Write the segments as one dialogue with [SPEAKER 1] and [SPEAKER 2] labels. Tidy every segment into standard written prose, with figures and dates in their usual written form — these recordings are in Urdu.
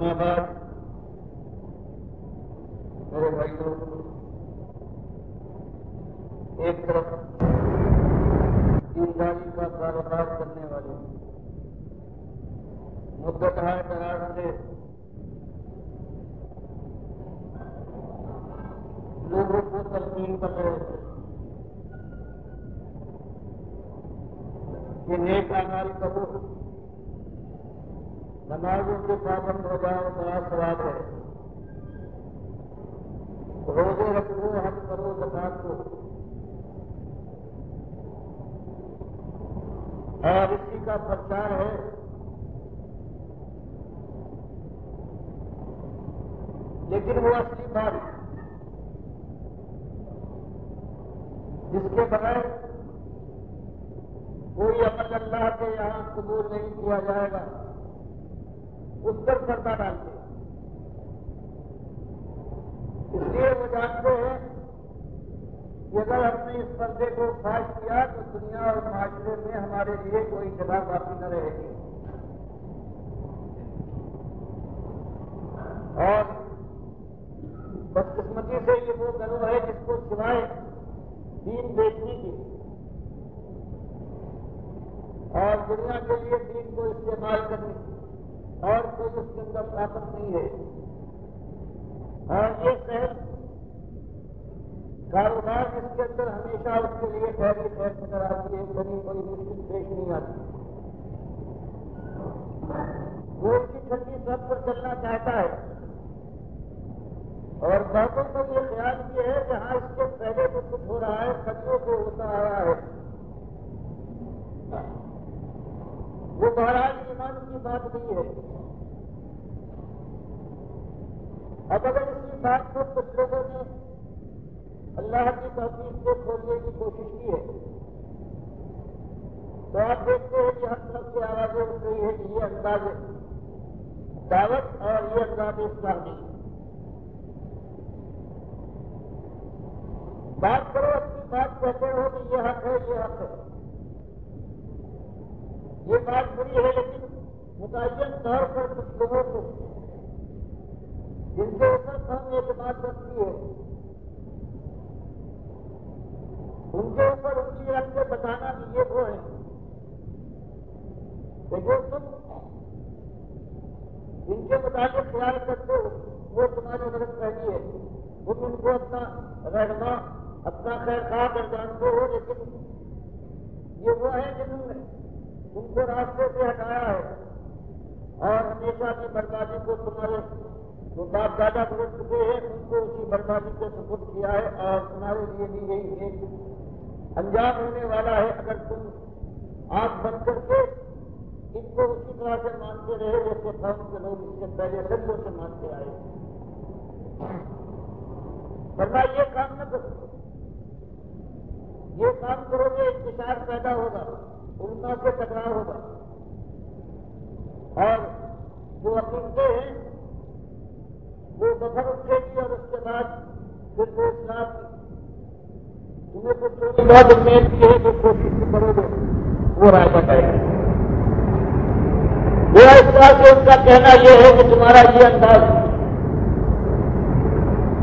[SPEAKER 1] اما بعد میرے بھائیوں، ایک طرف دینداری کا کاروبار کرنے والے مدت ہے دراز سے لوگوں کو تلقین کر رہے تھے کہ نیک اعمال کرو، نمازوں کے پابند ہو جاؤ، بڑا ثواب ہے، روزے رکھو، حج کرو، زکات دو، اور اسی کا پرچار ہے۔ لیکن وہ اصلی بات جس کے بغیر کوئی عمل اللہ کے یہاں قبول نہیں کیا جائے گا، اس پر پردہ ڈالتے ہیں۔ اس لیے وہ جانتے ہیں کہ اگر ہم نے اس پردے کو فاش کیا تو دنیا اور معاشرے میں ہمارے لیے کوئی جگہ باقی نہ رہے گی، اور بدقسمتی سے یہ وہ گروہ ہے جس کو سوائے دین بیچنے کی اور دنیا کے لیے دین کو استعمال کرنے کی اور کوئی اس کے اندر طاقت نہیں ہے، اور یہ شہر کاروبار اس کے اندر ہمیشہ اس کے لیے خیر نظر آتی ہے، کبھی کوئی مشکل پیش نہیں آتی۔ وہ اس کی ٹھنڈی سب پر چلنا چاہتا ہے، اور باتوں کو یہ خیال یہ ہے کہ ہاں اس کے پہلے جو کچھ ہو رہا ہے صدیوں سے ہوتا آیا ہے، وہ بہرحال ایمان کی بات نہیں ہے۔ اب اگر اسی بات کو کچھ لوگوں نے اللہ کی توفیق سے کھولنے کی کوشش کی ہے تو آپ دیکھتے ہیں کہ ہر طرف سے آوازیں اٹھ رہی ہے کہ یہ انداز دعوت اور یہ انداز اسلامی۔ بات کرو، اپنی بات کہتے ہو کہ یہ حق ہے، یہ حق ہے، یہ بات بری ہے، لیکن متعین طور پر کچھ لوگوں کو جن کے اوپر قوم اعتماد رکھتی ہے ان کے اوپر انگلی رکھ کے بتانا کہ یہ وہ ہے کہ جو تم جن کے متعلق خیال کرتے ہو وہ تمہاری غلط فہمی ہے، تم ان کو اپنا رہنما، اپنا خیر خواہ کر جانتے ہو، لیکن یہ وہ ہے جنہوں نے ان کو راستے سے ہٹایا ہے اور ہمیشہ کی بربادی کو تمہارے جو باپ دادا گزر چکے ہیں ان کو اسی بربادی سے سپرد کیا ہے، اور تمہارے لیے بھی یہی ایک انجام ہونے والا ہے اگر تم آنکھ بند کر کے ان کو اسی طرح سے مانتے رہے جیسے قوم کے لوگ اس سے پہلے صدیوں سے مانتے آئے۔ ورنہ یہ کام نہ کرو، یہ کام کرو گے انتشار پیدا ہوگا، علماء سے ٹکراؤ ہوگا، اور جو عقیدے ہیں وہ بفر اٹھے گی، اور اس کے بعد پھر وہ اسلام تمہیں کچھ تھوڑی بہت امید کی ہے جو کوشش کرو گے وہ رائے پائے گا۔ میرا اس طرح سے ان کا کہنا یہ ہے کہ تمہارا یہ انداز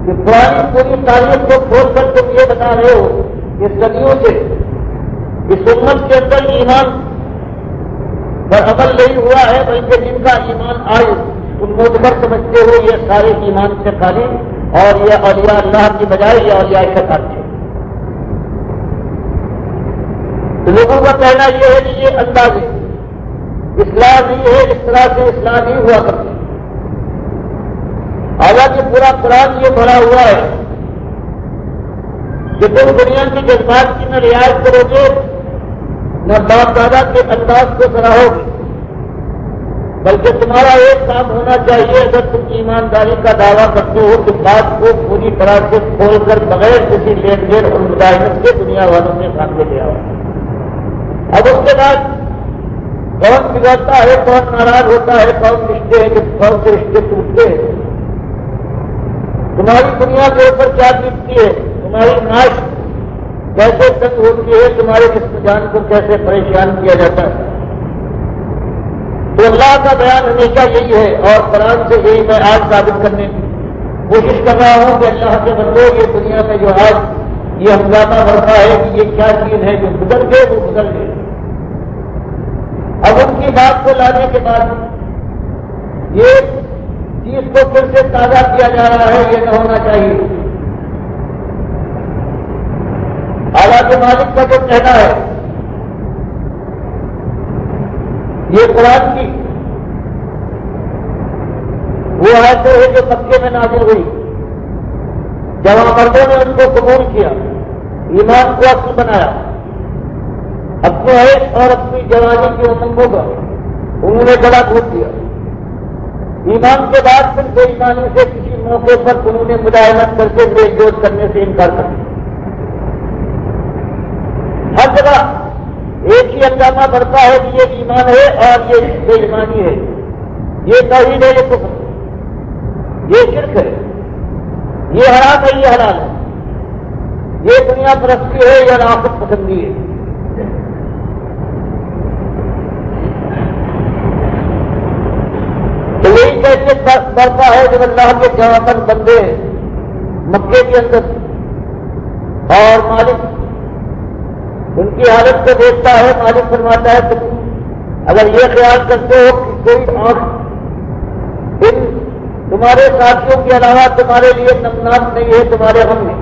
[SPEAKER 1] کہ پرانی پوری تاریخ کو کھول کر تم یہ بتا رہے ہو کہ صدیوں سے اس امت کے اندر ایمان پر عمل نہیں ہوا ہے، بلکہ جن کا ایمان آئے تم معتبر سمجھتے ہو یہ سارے ایمان سے خالی، اور یہ اولیاء اللہ کی بجائے یہ اولیاء شیطان تھے۔ لوگوں کا کہنا یہ ہے کہ یہ انداز اسلام ہی ہے، اس طرح سے اسلام ہی ہوا کرتے، حالانکہ پورا قرآن یہ بھرا ہوا ہے کہ تم دنیا کی جذبات کی نہ رعایت کرو گے نہ باپ دادا کے انداز کو سراہو گے، بلکہ تمہارا ایک کام ہونا چاہیے، اگر تم ایمانداری کا دعویٰ کرتے ہو تو بات کو پوری طرح سے کھول کر بغیر کسی لین دین اور مداحمت کے دنیا والوں کے سامنے لے آؤ۔ اب اس کے بعد کون بگڑتا ہے، کون ناراض ہوتا ہے، کون رشتے ہیں کہ کون سے رشتے ٹوٹتے ہیں، تمہاری دنیا کے اوپر کیا بیتتی ہے، تمہاری معاش کیسے تنگ ہوتی ہے، تمہارے جسم جان کو کیسے پریشان کیا جاتا ہے، تو تو اللہ کا بیان ہمیشہ یہی ہے، اور قرآن سے یہی میں آج ثابت کرنے کی کوشش کر رہا ہوں کہ اللہ کے بندو یہ دنیا میں جو آج یہ ہنگامہ برپا ہے کہ یہ کیا چیز ہے جو گزر گئے وہ گزر گئے. اب ان کی بات کو لانے کے بعد یہ چیز کو پھر سے تازہ کیا جا رہا ہے، یہ نہ ہونا چاہیے. اعلیٰ مالک کا جو کہنا ہے یہ قرآن کی وہ آیتیں ہیں جو مکے میں نازل ہوئی، جوان مردوں نے ان کو قبول کیا، ایمان کو اصل بنایا، اپنے عیش اور اپنی جوانی کی امنگوں کا انہوں نے گلا گھونٹ دیا. ایمان کے بعد پھر بے ایمانی سے کسی موقع پر انہوں نے مداحمت کر کے میل جول کرنے سے انکار کر دیا. ہر جگہ ایک ہی ہنگامہ بڑھتا ہے کہ یہ ایمان ہے اور یہ بے ایمانی ہے، یہ توحید ہے، یہ کفر، یہ شرک ہے، یہ حرام ہے، یہ حلال ہے، یہ دنیا پرستی ہے یا آخرت پسندی ہے. تو یہی کیفیت برپا ہے جب اللہ کے جواباً بندے مکے کے اندر اور مالک ان کی حالت کو دیکھتا ہے. مالک فرماتا ہے تم اگر یہ خیال کرتے ہو کہ کوئی آنکھ ان تمہارے ساتھیوں کے علاوہ تمہارے لیے نمناک نہیں ہے، تمہارے غم میں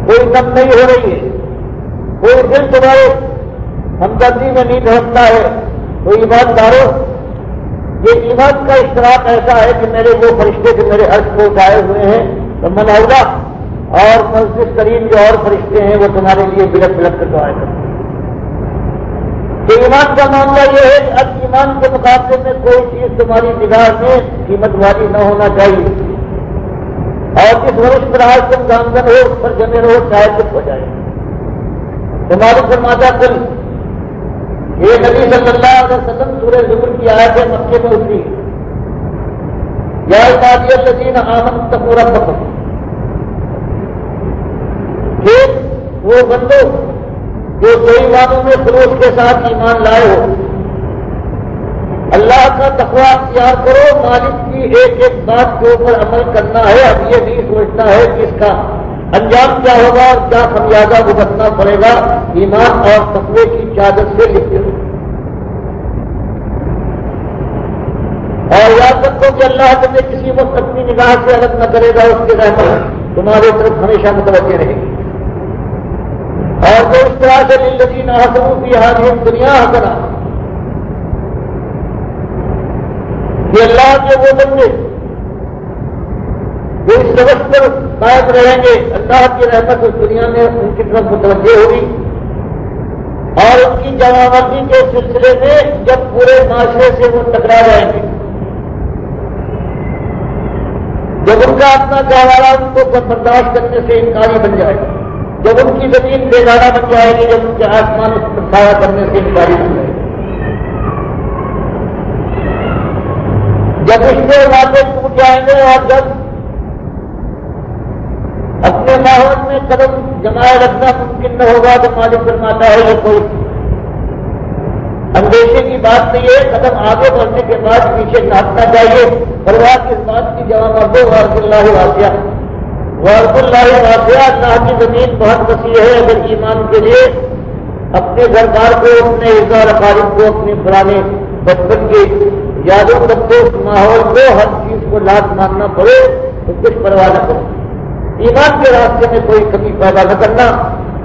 [SPEAKER 1] کوئی غم نہیں ہو رہی ہے، کوئی دل تمہارے ہمدردی میں نہیں ڈھونکتا ہے، تو ایمانداروں یہ ایمان کا اشتراک ایسا ہے کہ میرے وہ فرشتے جو میرے عرش کو اٹھائے ہوئے ہیں تو مناؤلہ اور مسجد کریم جو اور فرشتے ہیں وہ تمہارے لیے بلک بلک کر دعائیں کرتے ہیں. تو ایمان کا معاملہ یہ ہے کہ اب ایمان کے مقابلے میں کوئی چیز تمہاری نگاہ میں قیمت والی نہ ہونا چاہیے، اور جس ورش پر آج تم گامزن ہو اس پر جمے رہو چاہے کچھ ہو جائے. تمہاری فرماتا کل یہ نبی صلی اللہ علیہ وسلم سورہ زمر کی آیت مکے میں اتری، یا عبادی الذین آمنوا اتقوا ربکم، کہ وہ بندو جو کئی ایمانوں میں خلوص کے ساتھ ایمان لائے ہو، اللہ کا تقویٰ اختیار کرو. مالک کی ایک ایک بات کے اوپر عمل کرنا ہے، اب یہ نہیں سوچنا ہے کہ اس کا انجام کیا ہوگا اور کیا خمیازہ بھگتنا پڑے گا. ایمان اور تقوی کی چادر سے لکھتے ہو اور یاد رکھو کہ اللہ تمہیں کسی وقت اپنی نگاہ سے الگ نہ کرے گا، اس کی رحمت تمہاری طرف ہمیشہ متوجہ رہے گی. اور جو اس طرح سے للذین احسنوا فی ہذہ الدنیا حسنہ، یہ اللہ کے وہ بندے جو اس سبق پر قائم رہیں گے، اللہ کی رحمت اس دنیا میں ان کی طرف متوجہ ہوگی، اور ان کی جوابی کے سلسلے میں جب پورے معاشرے سے وہ ٹکرا جائیں گے، جب ان کا اپنا گہوارہ ان کو برداشت کرنے سے انکاری بن جائے گا، جب ان کی زمین بیگانہ بن جائے گی، جب ان کے آسمان اس پر سایہ کرنے سے انکاری بن جائے گی، جب رشتے ناطے ٹوٹ جائیں گے، اور جب اپنے ماحول میں قدم جمائے رکھنا ممکن نہ ہوگا، تو مالک فرماتا ہے یہ کوئی اندیشے کی بات نہیں ہے. قدم آگے بڑھنے کے بعد پیچھے نہ ہٹنا چاہیے. پرواہ کس بات کی جواب مردو وارض اللہ واسعہ، وارض اللہ واسعہ، اللہ کی زمین بہت وسیع ہے. اگر ایمان کے لیے اپنے گھر بار کو، اپنے اظہار اقارب کو، اپنے پرانے بچپن کے یادوں تک کو، ماحول کو، ہر چیز کو لازم ماننا پڑے تو کچھ پرواہ نہ کرو. ایمان کے راستے میں کوئی کمی پیدا نہ کرنا،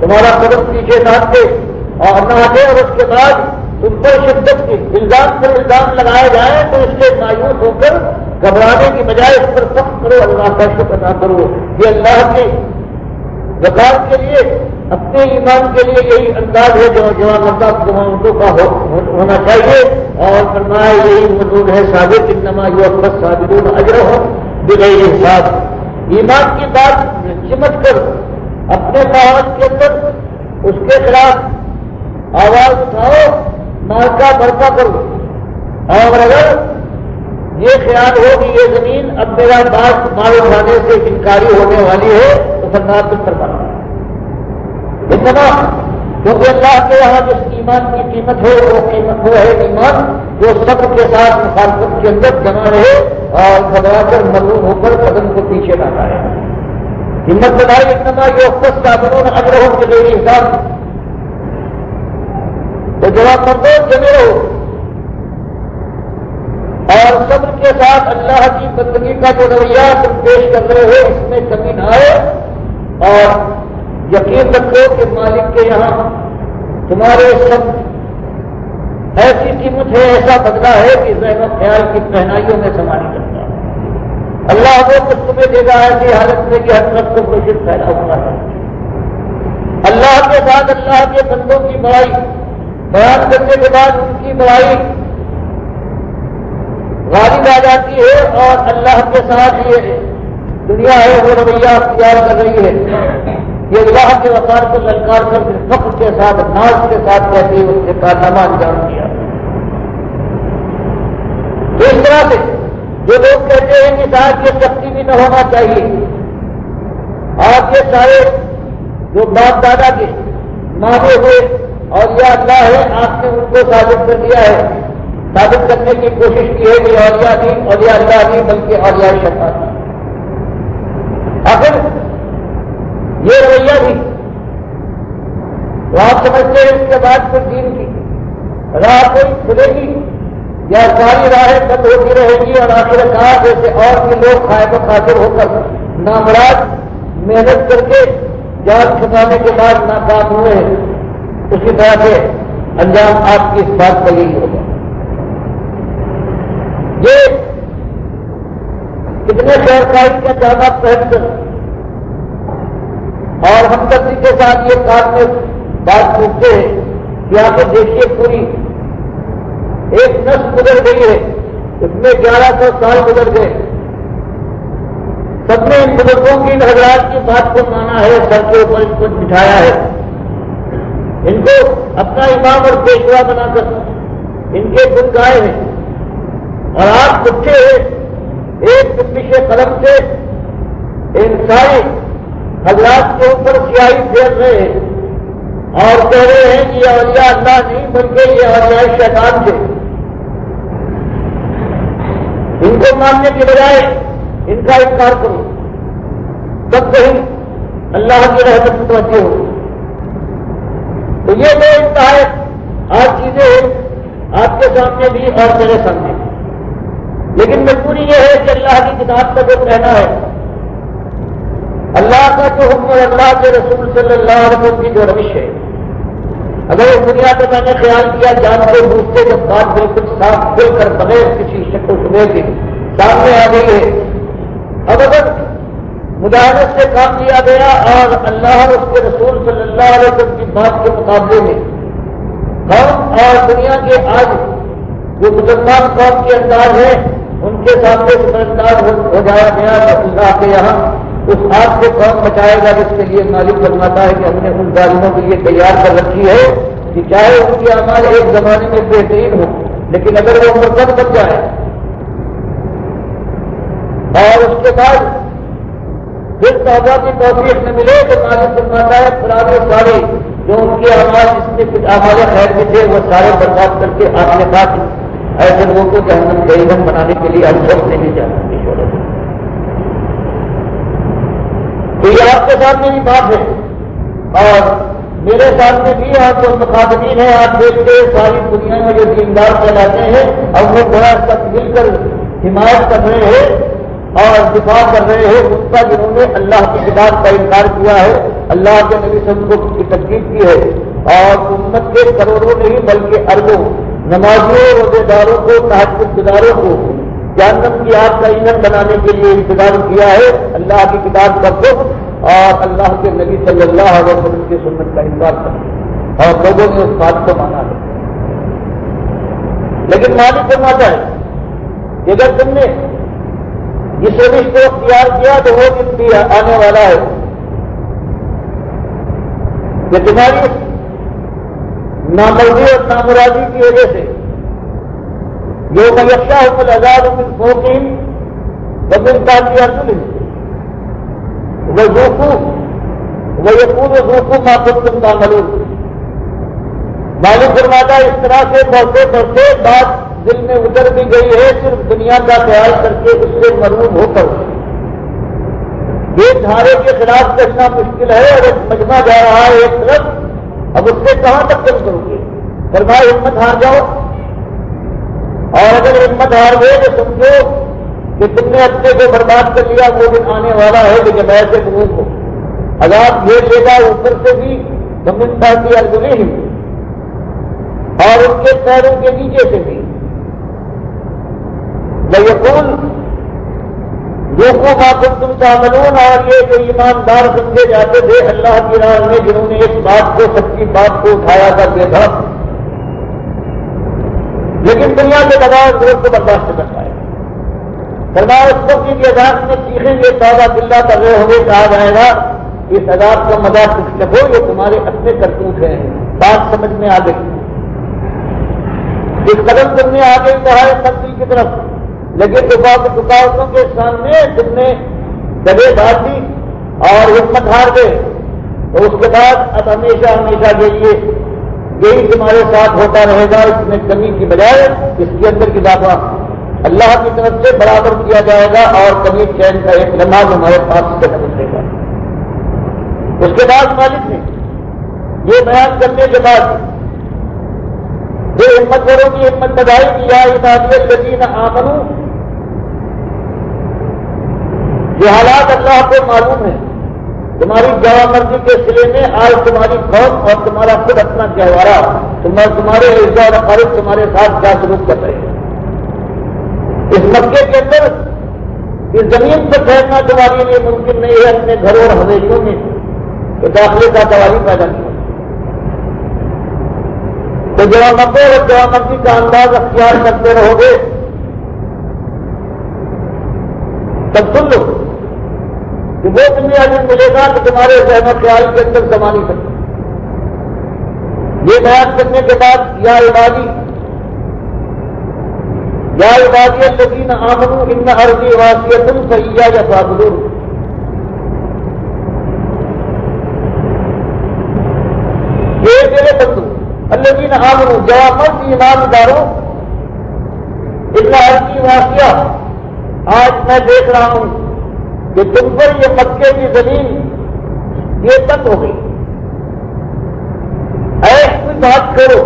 [SPEAKER 1] تمہارا قدم پیچھے نہ ہٹے اور نہ ہٹے، اور اس کے بعد تم پر شدت کی الزام پر الزام لگائے جائیں تو اس سے مایوس ہو کر گھبرانے کی بجائے اس پر فخر کرو، اللہ کا شکر ادا کرو. یہ اللہ کے وقار کے لیے، اپنے ایمان کے لیے یہی انداز ہے جو جوانوں کا ہونا چاہیے. اور فرمایا یہی مضمون ہے ثابت، انما یوفی الصابرون اجرهم بغیر حساب. ایمان کی بات سمجھ کر اپنے ماحول کے اندر اس کے خلاف آواز اٹھاؤ، مارکا برپا کرو. اور اگر یہ خیال ہو کہ یہ زمین اب میرا بات مال اٹھانے سے انکاری ہونے والی ہے تو فرمایا تم پر بنا. انما کیونکہ اللہ کے یہاں جس ایمان کی قیمت ہے وہ قیمت وہ ہے ایمان جو صبر کے ساتھ مخالفت کے اندر جمع رہے اور گھبرا کر مغلوب ہو کر قدم کو پیچھے نہ لایا. ہمت بنائی انما یوفس صابرون اجرہم بغیر حساب. تو جواب مردوں جمے رہو اور صبر کے ساتھ اللہ کی بندگی کا جو رویہ تم پیش کر رہے ہو اس میں کمی نہ آئے اور یقین رکھو کہ مالک کے یہاں تمہارے سب ایسی قیمت ہے ایسا بدلہ ہے کہ ذہن و خیال کی پہنائیوں میں سما نہیں سکتا. اللہ وہ کچھ تمہیں دے گا ایسی حالت میں کہ ہر طرف کو کوشش پیدا ہوا ہے. اللہ کے ساتھ اللہ کے بندوں کی بڑائی بیان کرنے کے بعد ان کی بڑائی غالب آ جاتی ہے اور اللہ کے ساتھ یہ دنیا ہے وہ رویہ اختیار کر رہی ہے. یہ اللہ کے وقار کو للکار کر کے فخر کے ساتھ ناز کے ساتھ کہتے ہیں اس نے کارنامہ انجام دیا. تو اس طرح سے جو لوگ کہتے ہیں کہ صاحب یہ سختی بھی نہ ہونا چاہیے, آپ یہ سارے جو باپ دادا کے مانے ہوئے اولیاء اللہ ہے آپ نے ان کو ثابت کر دیا ہے, ثابت کرنے کی کوشش کی ہے کہ اولیاء نہیں, اولیاء اللہ نہیں بلکہ اولیاء شیطان. آخر یہ رویہ بھی تو آپ سمجھتے ہیں اس کے بعد پھر دین کی راہ کوئی کھلے گی یا ساری راہیں بند ہوتی رہے گی اور آخر کہا جیسے اور بھی لوگ خائب و خاطر ہو کر نامراد محنت کر کے جان چھپانے کے بعد ناکام ہوئے ہیں, اسی طرح سے انجام آپ کی اس بات کا یہی ہوگا. یہ کتنے خیر خواہی کا جامع پہن کر اور ہمدردی کے ساتھ یہ کام میں بات پوچھتے ہیں کہ آپ دیکھیے پوری ایک نسل گزر گئی ہے, اس میں 1100 سال گزر گئے, سب نے ان بزرگوں کی ان حضرات کی بات کو مانا ہے, سر کے اوپر ان کو بٹھایا ہے, ان کو اپنا امام اور پیشوا بنا کر ان کے گن گائے ہیں اور آپ اٹھے ہیں ایک کشش قلم سے ان سارے حضرات کے اوپر سیاہی پھیر رہے ہیں اور کہہ رہے ہیں کہ یہ اولیاء اللہ نہیں بلکہ یہ اولیاء شیطان تھے. ان کو ماننے کے بجائے ان کا انکار کرو تب کہیں اللہ کی رحمت متوجہ ہو. تو یہ دو انتہائی آج چیزیں ہیں آپ کے سامنے بھی اور میرے سامنے, لیکن مجبوری یہ ہے کہ اللہ کی کتاب کا جو کہنا ہے, اللہ کا جو حکم اور اللہ کے رسول صلی اللہ علیہ وسلم کی جو روش ہے, اگر اس دنیا میں میں نے خیال کیا جانتے بوجھتے جب بات بالکل صاف کھل کر بغیر کسی شک و شبے کے سامنے آ گئی ہے, اب اگر مجاہدت سے کام لیا گیا اور اللہ اور اس کے رسول صلی اللہ علیہ وسلم کی بات کے مقابلے میں قوم اور دنیا کے آج جو مسلمان قوم کے انداز ہیں ان کے سامنے سمجھدار ہو جایا گیا تو اللہ کے یہاں اس آگ کو کون بچائے گا جس کے لیے مالک فرماتا ہے کہ ہم نے ان ظالموں کے لیے تیار کر رکھی ہے کہ چاہے ان کی اعمال ایک زمانے میں بہترین ہو لیکن اگر وہ مرتد بن جائے اور اس کے بعد پھر توبہ کی توفیق نہ ملے تو مالک فرماتا ہے پرانے سارے جو ان کے اعمال جس میں کچھ اعمال خیر میں تھے وہ سارے برباد کر کے آپ نے کہا ایسے لوگوں کو جہنم کا ایندھن بنانے کے لیے ہم سب نہیں جانا کی شہرت ہے. تو یہ آپ کے سامنے بھی بات ہے اور میرے سامنے بھی آپ جو مخاطبین ہیں آپ دیکھتے ساری دنیا میں جو دیندار کہلاتے ہیں اور وہ بڑا سخت مل کر حمایت کر رہے ہیں اور دفاع کر رہے ہیں اس کا جنہوں نے اللہ کی کتاب کا انکار کیا ہے, اللہ کے نبی صلی اللہ علیہ وسلم کی تکلیف کی ہے اور امت کے کروڑوں نہیں بلکہ اربوں نمازیوں روزے داروں کو تہجد گزاروں کو جہنم کی آگ کا ایندھن بنانے کے لیے انتظام کیا ہے. اللہ کی کتاب کا حکم اور اللہ کے نبی صلی اللہ علیہ وسلم کی سنت کا انکار کر اور لوگوں نے اس بات کو مانا ہے. لیکن مالک فرماتا ہے کہ اگر تم نے جس روش کو اختیار کیا تو وہ دن بھی آنے والا ہے کہ تمہاری نامرضی اور نامرادی کی وجہ سے جو یکشاہم العذاب من فوقہم ومن تحت ارجلہم وذوقوا ویقول ذوقوا ما کنتم تعملون. مالک فرماتا اس طرح سے بڑھتے بڑھتے بات دل میں اتر بھی گئی ہے، صرف دنیا کا خیال کر کے اس سے محروم ہو کر یہ دھارے کے خلاف چلنا مشکل ہے، اور ایک مجمع جا رہا ہے ایک طرف، اب اس سے کہاں تک چل کرو گے؟ فرمایا ہمت ہار جاؤ، اور اگر ہمت ہار گئے تو سمجھو کہ تم نے اپنے کو برباد کر لیا، وہ دن آنے والا ہے کہ جب ایسے لوگوں کو عذاب یہ لے گا اوپر سے بھی زمین کی ارجلیں ہی اور ان کے پیروں کے نیچے سے بھی یقول ذوقوا ما کنتم تعملون، اور یہ جو ایماندار سمجھے جاتے تھے اللہ کی راہ میں، جنہوں نے اس بات کو سچی بات کو اٹھایا کر دیا تھا، لیکن دنیا کے دباؤ زور کو برداشت کر پائے۔ فرمایا اس وقت کی عذاب میں چیخیں گے توبہ باللہ کر رہے ہوئے، کہا جائے گا اس عذاب کا مزہ کچھ لگو، یہ تمہارے اپنے کرتوت ہیں، بات سمجھ میں آ گئی، اس قدم تم نے آگے کہا ہے تبدیل کی طرف، لیکن رکاوٹوں کے سامنے تم نے جگہ ڈال دی اور ہمت ہار گئے، تو اس کے بعد اب ہمیشہ ہمیشہ کے لیے یہی تمہارے ساتھ ہوتا رہے گا، اس میں کمی کی بجائے اس کے اندر اضافہ اللہ کی طرف سے برابر کیا جائے گا، اور کمی چین کا ایک لمحہ ہمارے پاس سے نکلے گا۔ اس کے بعد مالک نے یہ بیان کرنے کے بعد جو ہمت والوں کی ہمت بڑھائی کہ یا عبادی الذین آمنوا، یہ حالات اللہ کو معلوم ہے، تمہاری جوان مرضی کے سلے میں آج تمہاری قوم اور تمہارا خود اپنا گہوارہ تمہارے عزا اور اقارب تمہارے ساتھ کیا سلوک کر رہے ہیں۔ اس مکے کے اندر اس زمین پر ٹھہرنا تمہارے لیے ممکن نہیں ہے، اپنے گھروں اور حویلیوں میں تو داخلے کا سواری پیدا کیا، تو جوان مکے اور جوان مرضی کا انداز اختیار کرتے رہو گے تب سن لو کہ وہ تمہیں عجب ملے گا کہ تمہارے ذہن و خیال کے اندر سما نہیں سکتے۔ یہ بیان کرنے کے بعد یا عبادی الذین آمنوا ان ارضی واسعۃ فایایا فاعبدون، یہ میرے بندو الذین آمنوا جوامد ایمانداروں، ان ارضی واسعہ، آج میں دیکھ رہا ہوں کہ تم پر یہ مکے کی زمین یہ تنگ ہو گئی، ایسی بات کرو،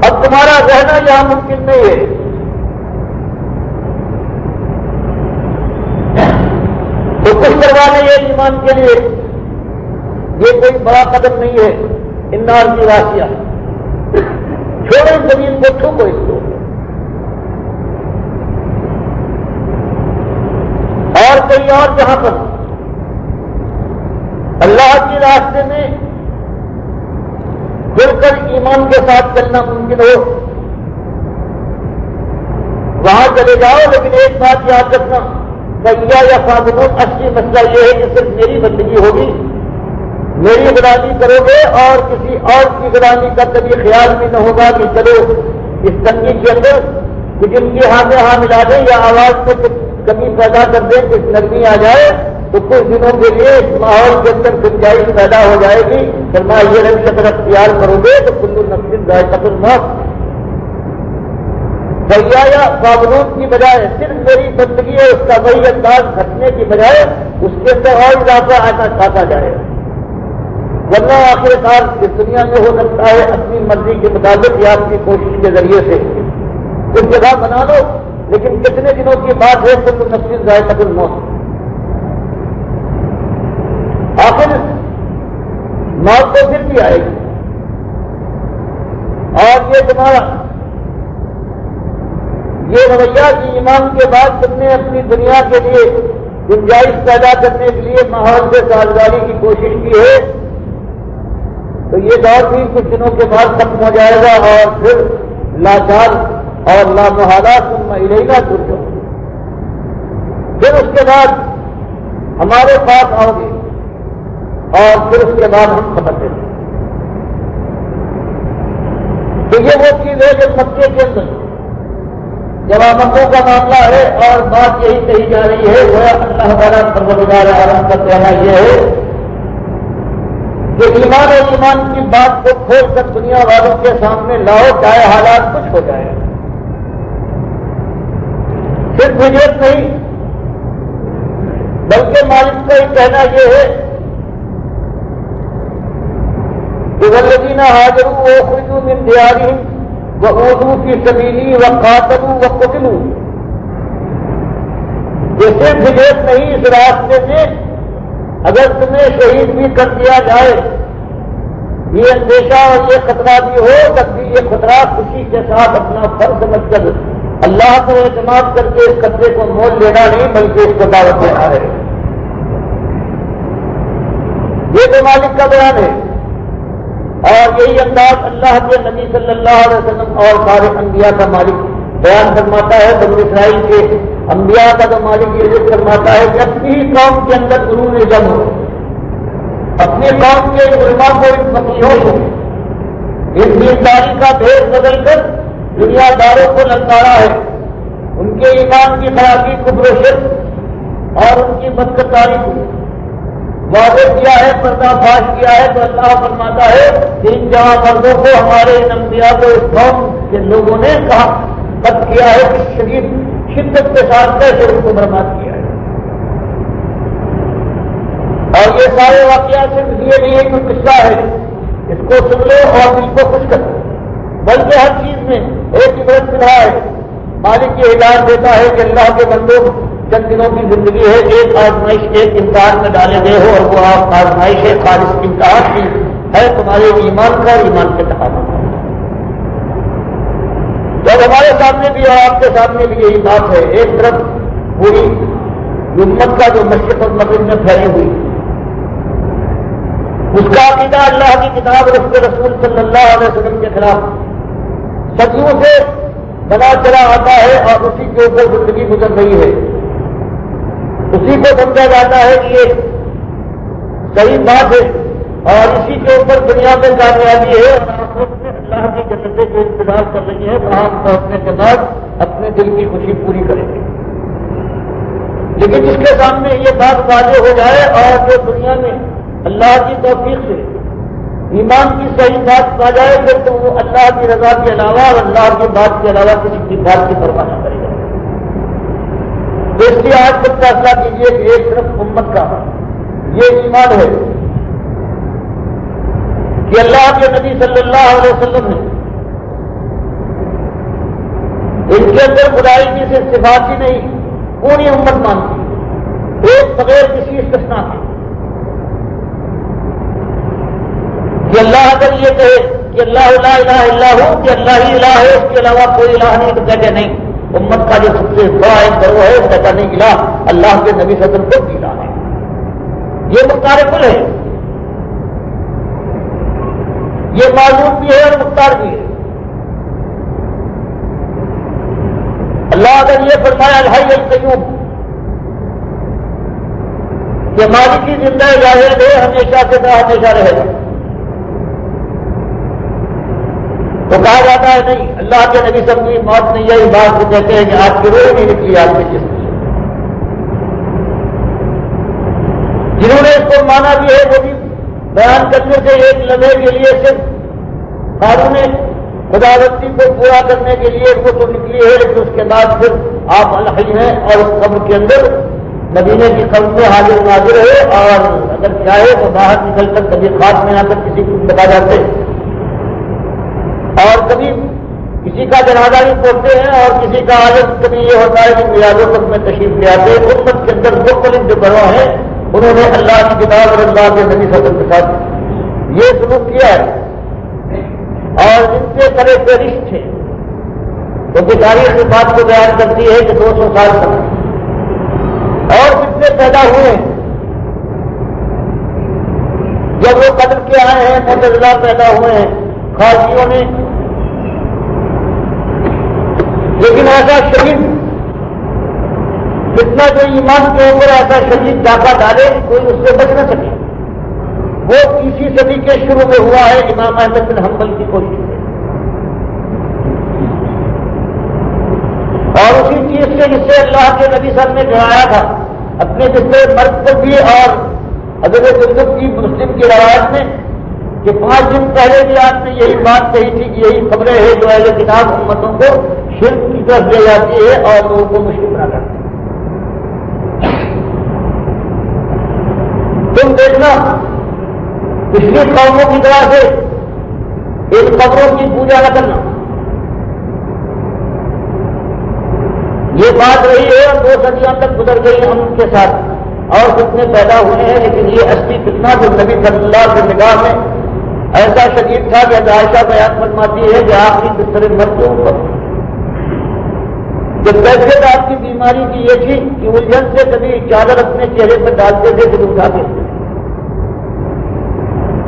[SPEAKER 1] اب تمہارا رہنا یہاں ممکن نہیں ہے، تو کچھ کروانے یہ ایمان کے لیے یہ کوئی بڑا قدم نہیں ہے۔ انار کی واسعہ، چھوڑو زمین کو، چھوڑو اس کو، اور کہیں اور جہاں پر اللہ کے راستے میں کھل کر ایمان کے ساتھ چلنا ممکن ہو وہاں چلے جاؤ، لیکن ایک بات یاد رکھنا، سیاح یا فاضلون، اصلی مسئلہ یہ ہے کہ صرف میری بندگی ہوگی، میری غلامی کرو گے، اور کسی اور کی غلامی کا کبھی خیال بھی نہ ہوگا کہ چلو اس تنگی کے اندر کچھ ان کی ہاں میں ہاں ملا دیں یا آواز میں کمی پیدا کر دیں، کچھ نرمی آ جائے، تو کچھ دنوں کے لیے اس ماحول کے اندر گنجائش پیدا ہو جائے گی۔ فرمایا یہ رنگ اگر اختیار کرو گے تو کل نفس ذائقۃ الموت، سیاح فاضلون کی بجائے صرف میری بندگی ہے، اس کا وہی انداز گھٹنے کی بجائے اس کے اندر اور اضافہ آتا جائے، ورنہ آخر کار اس دنیا میں ہو سکتا ہے اپنی مرضی کے مطابق یا اپنی کوشش کے ذریعے سے کچھ جگہ بنا لو، لیکن کتنے دنوں کی بات ہے کل نفس ذائقۃ الموت، آخر موت تو پھر بھی آئے گی، اور یہ تمہارا یہ رویہ کہ ایمان کے بعد تم نے اپنی دنیا کے لیے گنجائش پیدا کرنے کے لیے ماحول سے سازگاری کی کوشش کی ہے، تو یہ دور بھی کچھ دنوں کے بعد ختم ہو جائے گا، اور پھر لاچار اور لامحالہ ثم الینا ترجعون، پھر اس کے بعد ہمارے پاس آؤ گے، اور پھر اس کے بعد ہم خبر دیں گے۔ تو یہ وہ چیز ہے جو مکے کے اندر جوابوں کا معاملہ ہے، اور بات یہی کہی جا رہی ہے، وہ اللہ تعالیٰ پروردگار عالم کا کہنا یہ ہے کہ ایمان اور ایمان کی بات کو کھول کر دنیا والوں کے سامنے لاؤ، چاہے حالات کچھ ہو جائے۔ صرف ہجرت نہیں بلکہ مالک کا یہ کہنا یہ ہے کہ والذین ہاجروا واخرجوا من دیارہم وأوذوا فی سبیلی وقاتلوا وقتلوا، یہ صرف ہجرت نہیں، اس راستے میں اگر تمہیں شہید بھی کر دیا جائے، یہ اندیشہ اور یہ خطرہ بھی ہو، تب بھی یہ خطرہ خوشی کے ساتھ اپنا فرض سمجھ کر اللہ کو اعتماد کر کے اس خطرے کو مول لینا نہیں بلکہ اس کو دعوت دینا ہے۔ یہ تو مالک کا بیان ہے، اور یہی انداز اللہ کے نبی صلی اللہ علیہ وسلم اور سارے انبیاء کا مالک بیان فرماتا ہے۔ بنی اسرائیل کے انبیاء کا تو مالک یہ ذکر فرماتا ہے کہ اپنی ہی قوم کے اندر غرور جم ہو، اپنی قوم کے علماء کو ان فقیہوں کو اس دینداری کا بھید بدل کر دنیا داروں کو للکارا ہے، ان کے ایمان کی خرابی کفر و شرک اور ان کی بدکرداری کو واضح کیا ہے، پردہ فاش کیا ہے، تو اللہ فرماتا ہے کہ ان جوان مردوں کو ہمارے ان انبیاء کو اس قوم کے لوگوں نے کہا قد کیا ہے کہ شدید شدت کے ساتھ کیسے ان کو برباد کیا ہے۔ اور یہ سارے واقعات صرف یہ نہیں ہے کہ قصہ ہے اس کو سن لو اور دل کو خوش کرو، بلکہ ہر چیز میں ایک عبرت ملا ہے۔ مالک یہ ہدایت دیتا ہے کہ اللہ کے بندوں چند دنوں کی زندگی ہے، ایک آزمائش ایک امتحان میں ڈالے گئے ہو، اور وہ آپ آزمائش ہے خالص امتحان کی ہے تمہارے ایمان کا، ایمان کے تقاضے کا۔ جب ہمارے سامنے بھی اور آپ کے سامنے بھی یہی بات ہے، ایک طرف پوری امت کا جو مشرق اور مغرب میں پھیلی ہوئی اس کا عقیدہ اللہ کی کتاب اور اس کے رسول صلی اللہ علیہ وسلم کے خلاف صدیوں سے بنا چلا آتا ہے، اور اسی کے اوپر زندگی گزر رہی ہے، اسی کو سمجھا جاتا ہے کہ یہ صحیح بات ہے، اور اسی کے اوپر دنیا میں کامیابی ہے، اور آخرت میں اللہ کی جنتیں جو انتظار کر رہی ہے وہاں پہنچنے کے بعد اپنے دل کی خوشی پوری کریں گے۔ لیکن جس کے سامنے یہ بات واضح ہو جائے اور جو دنیا میں اللہ کی توفیق سے ایمان کی صحیح بات پا جائے، پھر تو وہ اللہ کی رضا کے علاوہ اور اللہ کی بات کے علاوہ کسی کی بات کی پرواہ نہ کرے گا۔ تو اس لیے آج تک فیصلہ کیجیے کہ ایک طرف امت کا یہ ایمان ہے کہ اللہ کے نبی صلی اللہ علیہ وسلم نے ان کے اندر خدائی کی صرف صفات ہی نہیں پوری امت مانتی، ایک بغیر کسی استثناء کے، کہ اللہ اگر یہ کہے کہ اللہ لا الہ الا ہو، کہ اللہ ہی الہ ہے، اس کے علاوہ کوئی الہ نہیں، تو کہتے نہیں امت کا جو سب سے بڑا ایک گروہ ہے اس کہتا نہیں الہ اللہ کے نبی صلی اللہ علیہ وسلم کو الہ ہے۔ یہ مختار کل ہے، یہ معلوم بھی ہے اور مختار بھی ہے۔ اللہ اگر یہ فرمایا الحی القیوم کہ مالک کی زندہ ظاہر ہے، ہمیشہ سے کہا ہمیشہ رہے گا، تو کہا جاتا ہے نہیں اللہ کے نبی صلی اللہ علیہ وسلم کی موت نہیں ہے، اس بات کو کہتے ہیں کہ آپ کی روح نہیں نکلی آپ کے جسم سے۔ جنہوں نے اس کو مانا بھی ہے وہ بھی بیان کرنے سے ایک لمحے کے لیے صرف قانون خداوندی کو پورا کرنے کے لیے وہ تو نکلی ہے، لیکن اس کے بعد پھر آپ الحی ہیں اور اس قبر کے اندر مدینے کی قبر میں حاضر ناظر ہے، اور اگر چاہے تو باہر نکل کر کبھی خاص میں آ کر کسی کو بتا جاتے ہیں، اور کبھی کسی کا جنازہ بھی پڑھتے ہیں، اور کسی کا حالت کبھی یہ ہوتا ہے کہ میادوں تک میں تشریف لے آتے ہیں۔ امت کے اندر مختلف جو گروہ ہیں انہوں نے اللہ کی کتاب اور اللہ کے نبی صلی اللہ علیہ وسلم کے ساتھ یہ سلوک کیا ہے، اور ان سے بڑے فہرست ہیں، کیونکہ تاریخ اس بات کو بیان کرتی ہے کہ 200 سال تک اور کتنے پیدا ہوئے ہیں۔ جب وہ قدر کے آئے ہیں معتزلہ پیدا ہوئے ہیں، خارجیوں نے، لیکن ایسا شدید جتنا جو ایمان کے اوپر ایسا شدید ڈاکہ ڈالے کوئی اس سے بچ نہ سکے۔ وہ 30 صدی کے شروع میں ہوا ہے امام احمد بن حنبل کی کوشش سے، اور اسی چیز سے جس سے اللہ کے نبی صلی اللہ علیہ وسلم نے ڈرایا تھا اپنے بستر مرد پر بھی، اور حضرت جندب کی مسلم کی روایت میں کہ 5 دن پہلے بھی آپ نے یہی بات کہی تھی کہ یہی خبریں ہیں جو اہل کتاب امتوں کو شرک کی طرف لے جاتی ہے اور لوگوں کو مشرک بنا کرتی ہے۔ تم دیکھنا پچھلی قوموں کی طرح سے ان قبروں کی پوجا نہ کرنا، یہ بات رہی ہے اور 2 صدیاں تک گزر گئی ہم کے ساتھ اور فتنے پیدا ہوئے ہیں، لیکن یہ اصلی فتنہ جو نبی صلی اللہ علیہ وسلم نگاہ میں ایسا شدید تھا کہ عائشہ بیان فرماتی ہے کہ آخری بستر مرد کے اوپر جب کیفیت آپ کی بیماری کی یہ تھی کہ الجھن سے کبھی چادر اپنے چہرے پر ڈالتے تھے پھر اٹھاتے تھے،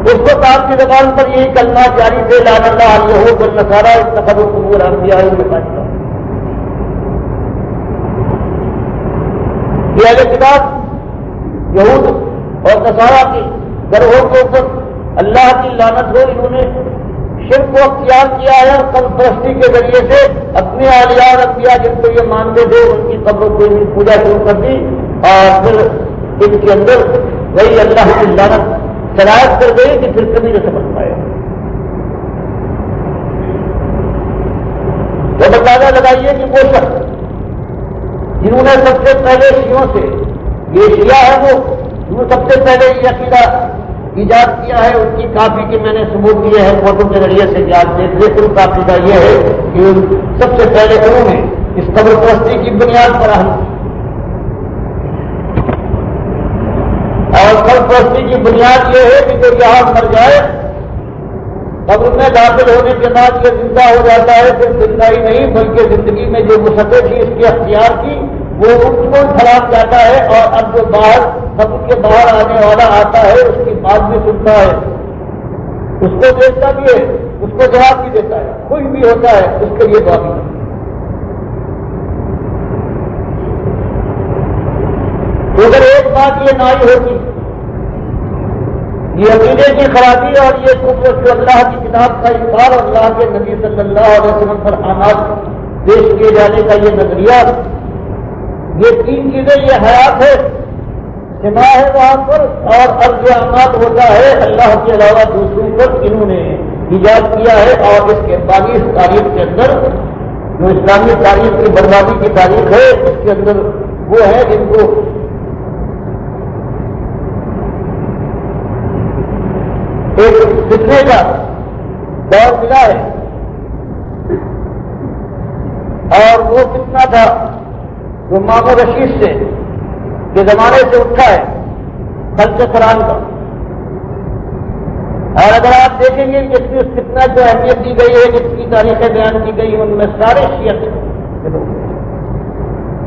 [SPEAKER 1] اس وقت آپ کی زبان پر یہی کلمہ جاری تھے لعن اللہ الیہود والنصارى اتخذوا قبور انبیاء مساجد۔ یہ اہل کتاب یہود اور نصارہ کی گروہوں کے اوپر اللہ کی لعنت ہو، انہوں نے شرک کو اختیار کیا ہے اور قبر پرستی کے ذریعے سے اپنے اولیاء اور انبیاء جن کو یہ مانتے تھے ان کی قبروں کو پوجا شروع کر دی اور پھر ان کے اندر وہی اللہ کی لعنت شرائط کر گئی کہ پھر کبھی نہ سمجھ پائے۔ تو اندازہ لگائیے کہ وہ شخص جنہوں نے سب سے پہلے شیعوں سے، یہ شیعہ ہے وہ جنہوں سب سے پہلے یہ عقیدہ ایجاد کیا ہے، ان کی کافی کے میں نے ثبوت دیے ہیں فوٹو کے ذریعے سے یاد دیکھتے، ان کا عقیدہ یہ ہے کہ سب سے پہلے انہوں نے اس قبر پرستی کی بنیاد پر اور قبر پرستی کی بنیاد یہ ہے کہ جو یہاں مر جائے قبر میں داخل ہونے کے بعد یہ زندہ ہو جاتا ہے، صرف زندہ ہی نہیں بلکہ زندگی میں جو وسعتیں تھی اس کے اختیار کی وہ اس کو پھیلا جاتا ہے اور اب جو باہر قبر کے باہر آنے والا آتا ہے اس کی بات بھی سنتا ہے، اس کو دیکھتا بھی ہے، اس کو جواب بھی دیتا ہے، خوش بھی ہوتا ہے، اس کے لیے دعا بھی کرتا ہے۔ تو اگر ایک بات یہ نہ ہوتی، یہ عقیدے کی خرابی اور یہ کفر جو اللہ کی کتاب کا انکار اور اللہ کے نبی صلی اللہ علیہ وسلم پر احکامات پیش کیے جانے کا یہ نظریہ، یہ 3 چیزیں، یہ حیات ہے، سما ہے وہاں پر اور عرض اعمال ہوتا ہے اللہ کے علاوہ دوسروں پر انہوں نے ایجاد کیا ہے، اور اس کے بعد اس تاریخ کے اندر جو اسلامی تاریخ کی بربادی کی تاریخ ہے اس کے اندر وہ ہے جن کو ایک فتنے کا دور ملا ہے اور وہ فتنہ تھا جو مامون رشید سے کے زمانے سے اٹھا ہے، خلق قرآن کا۔ اور اگر آپ دیکھیں گے کہ اس میں کتنا جو اہمیت دی گئی ہے، جس کی تاریخیں بیان کی گئی ان میں سارے شیعہ کے لوگ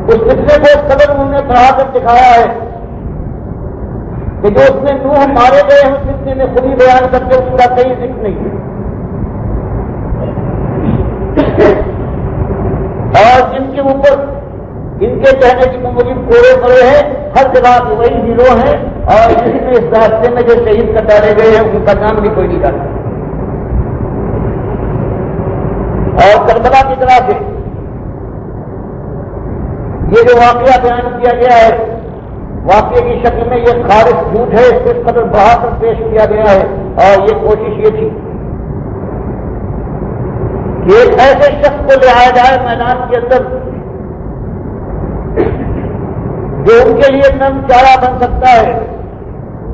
[SPEAKER 1] اس فتنے کو اس قدر انہوں نے پڑھا کر دکھایا ہے کہ جو اس میں نوح مارے گئے ہیں اس فتنے میں خود ہی بیان کرتے اس کا کہیں ذکر نہیں ہے، اور جن کے اوپر ان کے کہنے کی مجھے کوڑے پڑے ہیں ہر جگہ وہی ہیرو ہیں، اور اسی میں اس راستے میں جو شہید کر ڈالے گئے ہیں ان کا نام بھی کوئی نہیں ڈالتا۔ اور کربلا کی طرح سے یہ جو واقعہ بیان کیا گیا ہے واقعے کی شکل میں یہ خالص جھوٹ ہے، اس قدر بڑھا کر پیش کیا گیا ہے، اور یہ کوشش یہ تھی کہ ایک ایسے شخص کو لے آیا جائے میدان کے اندر جو ان کے لیے نم چارہ بن سکتا ہے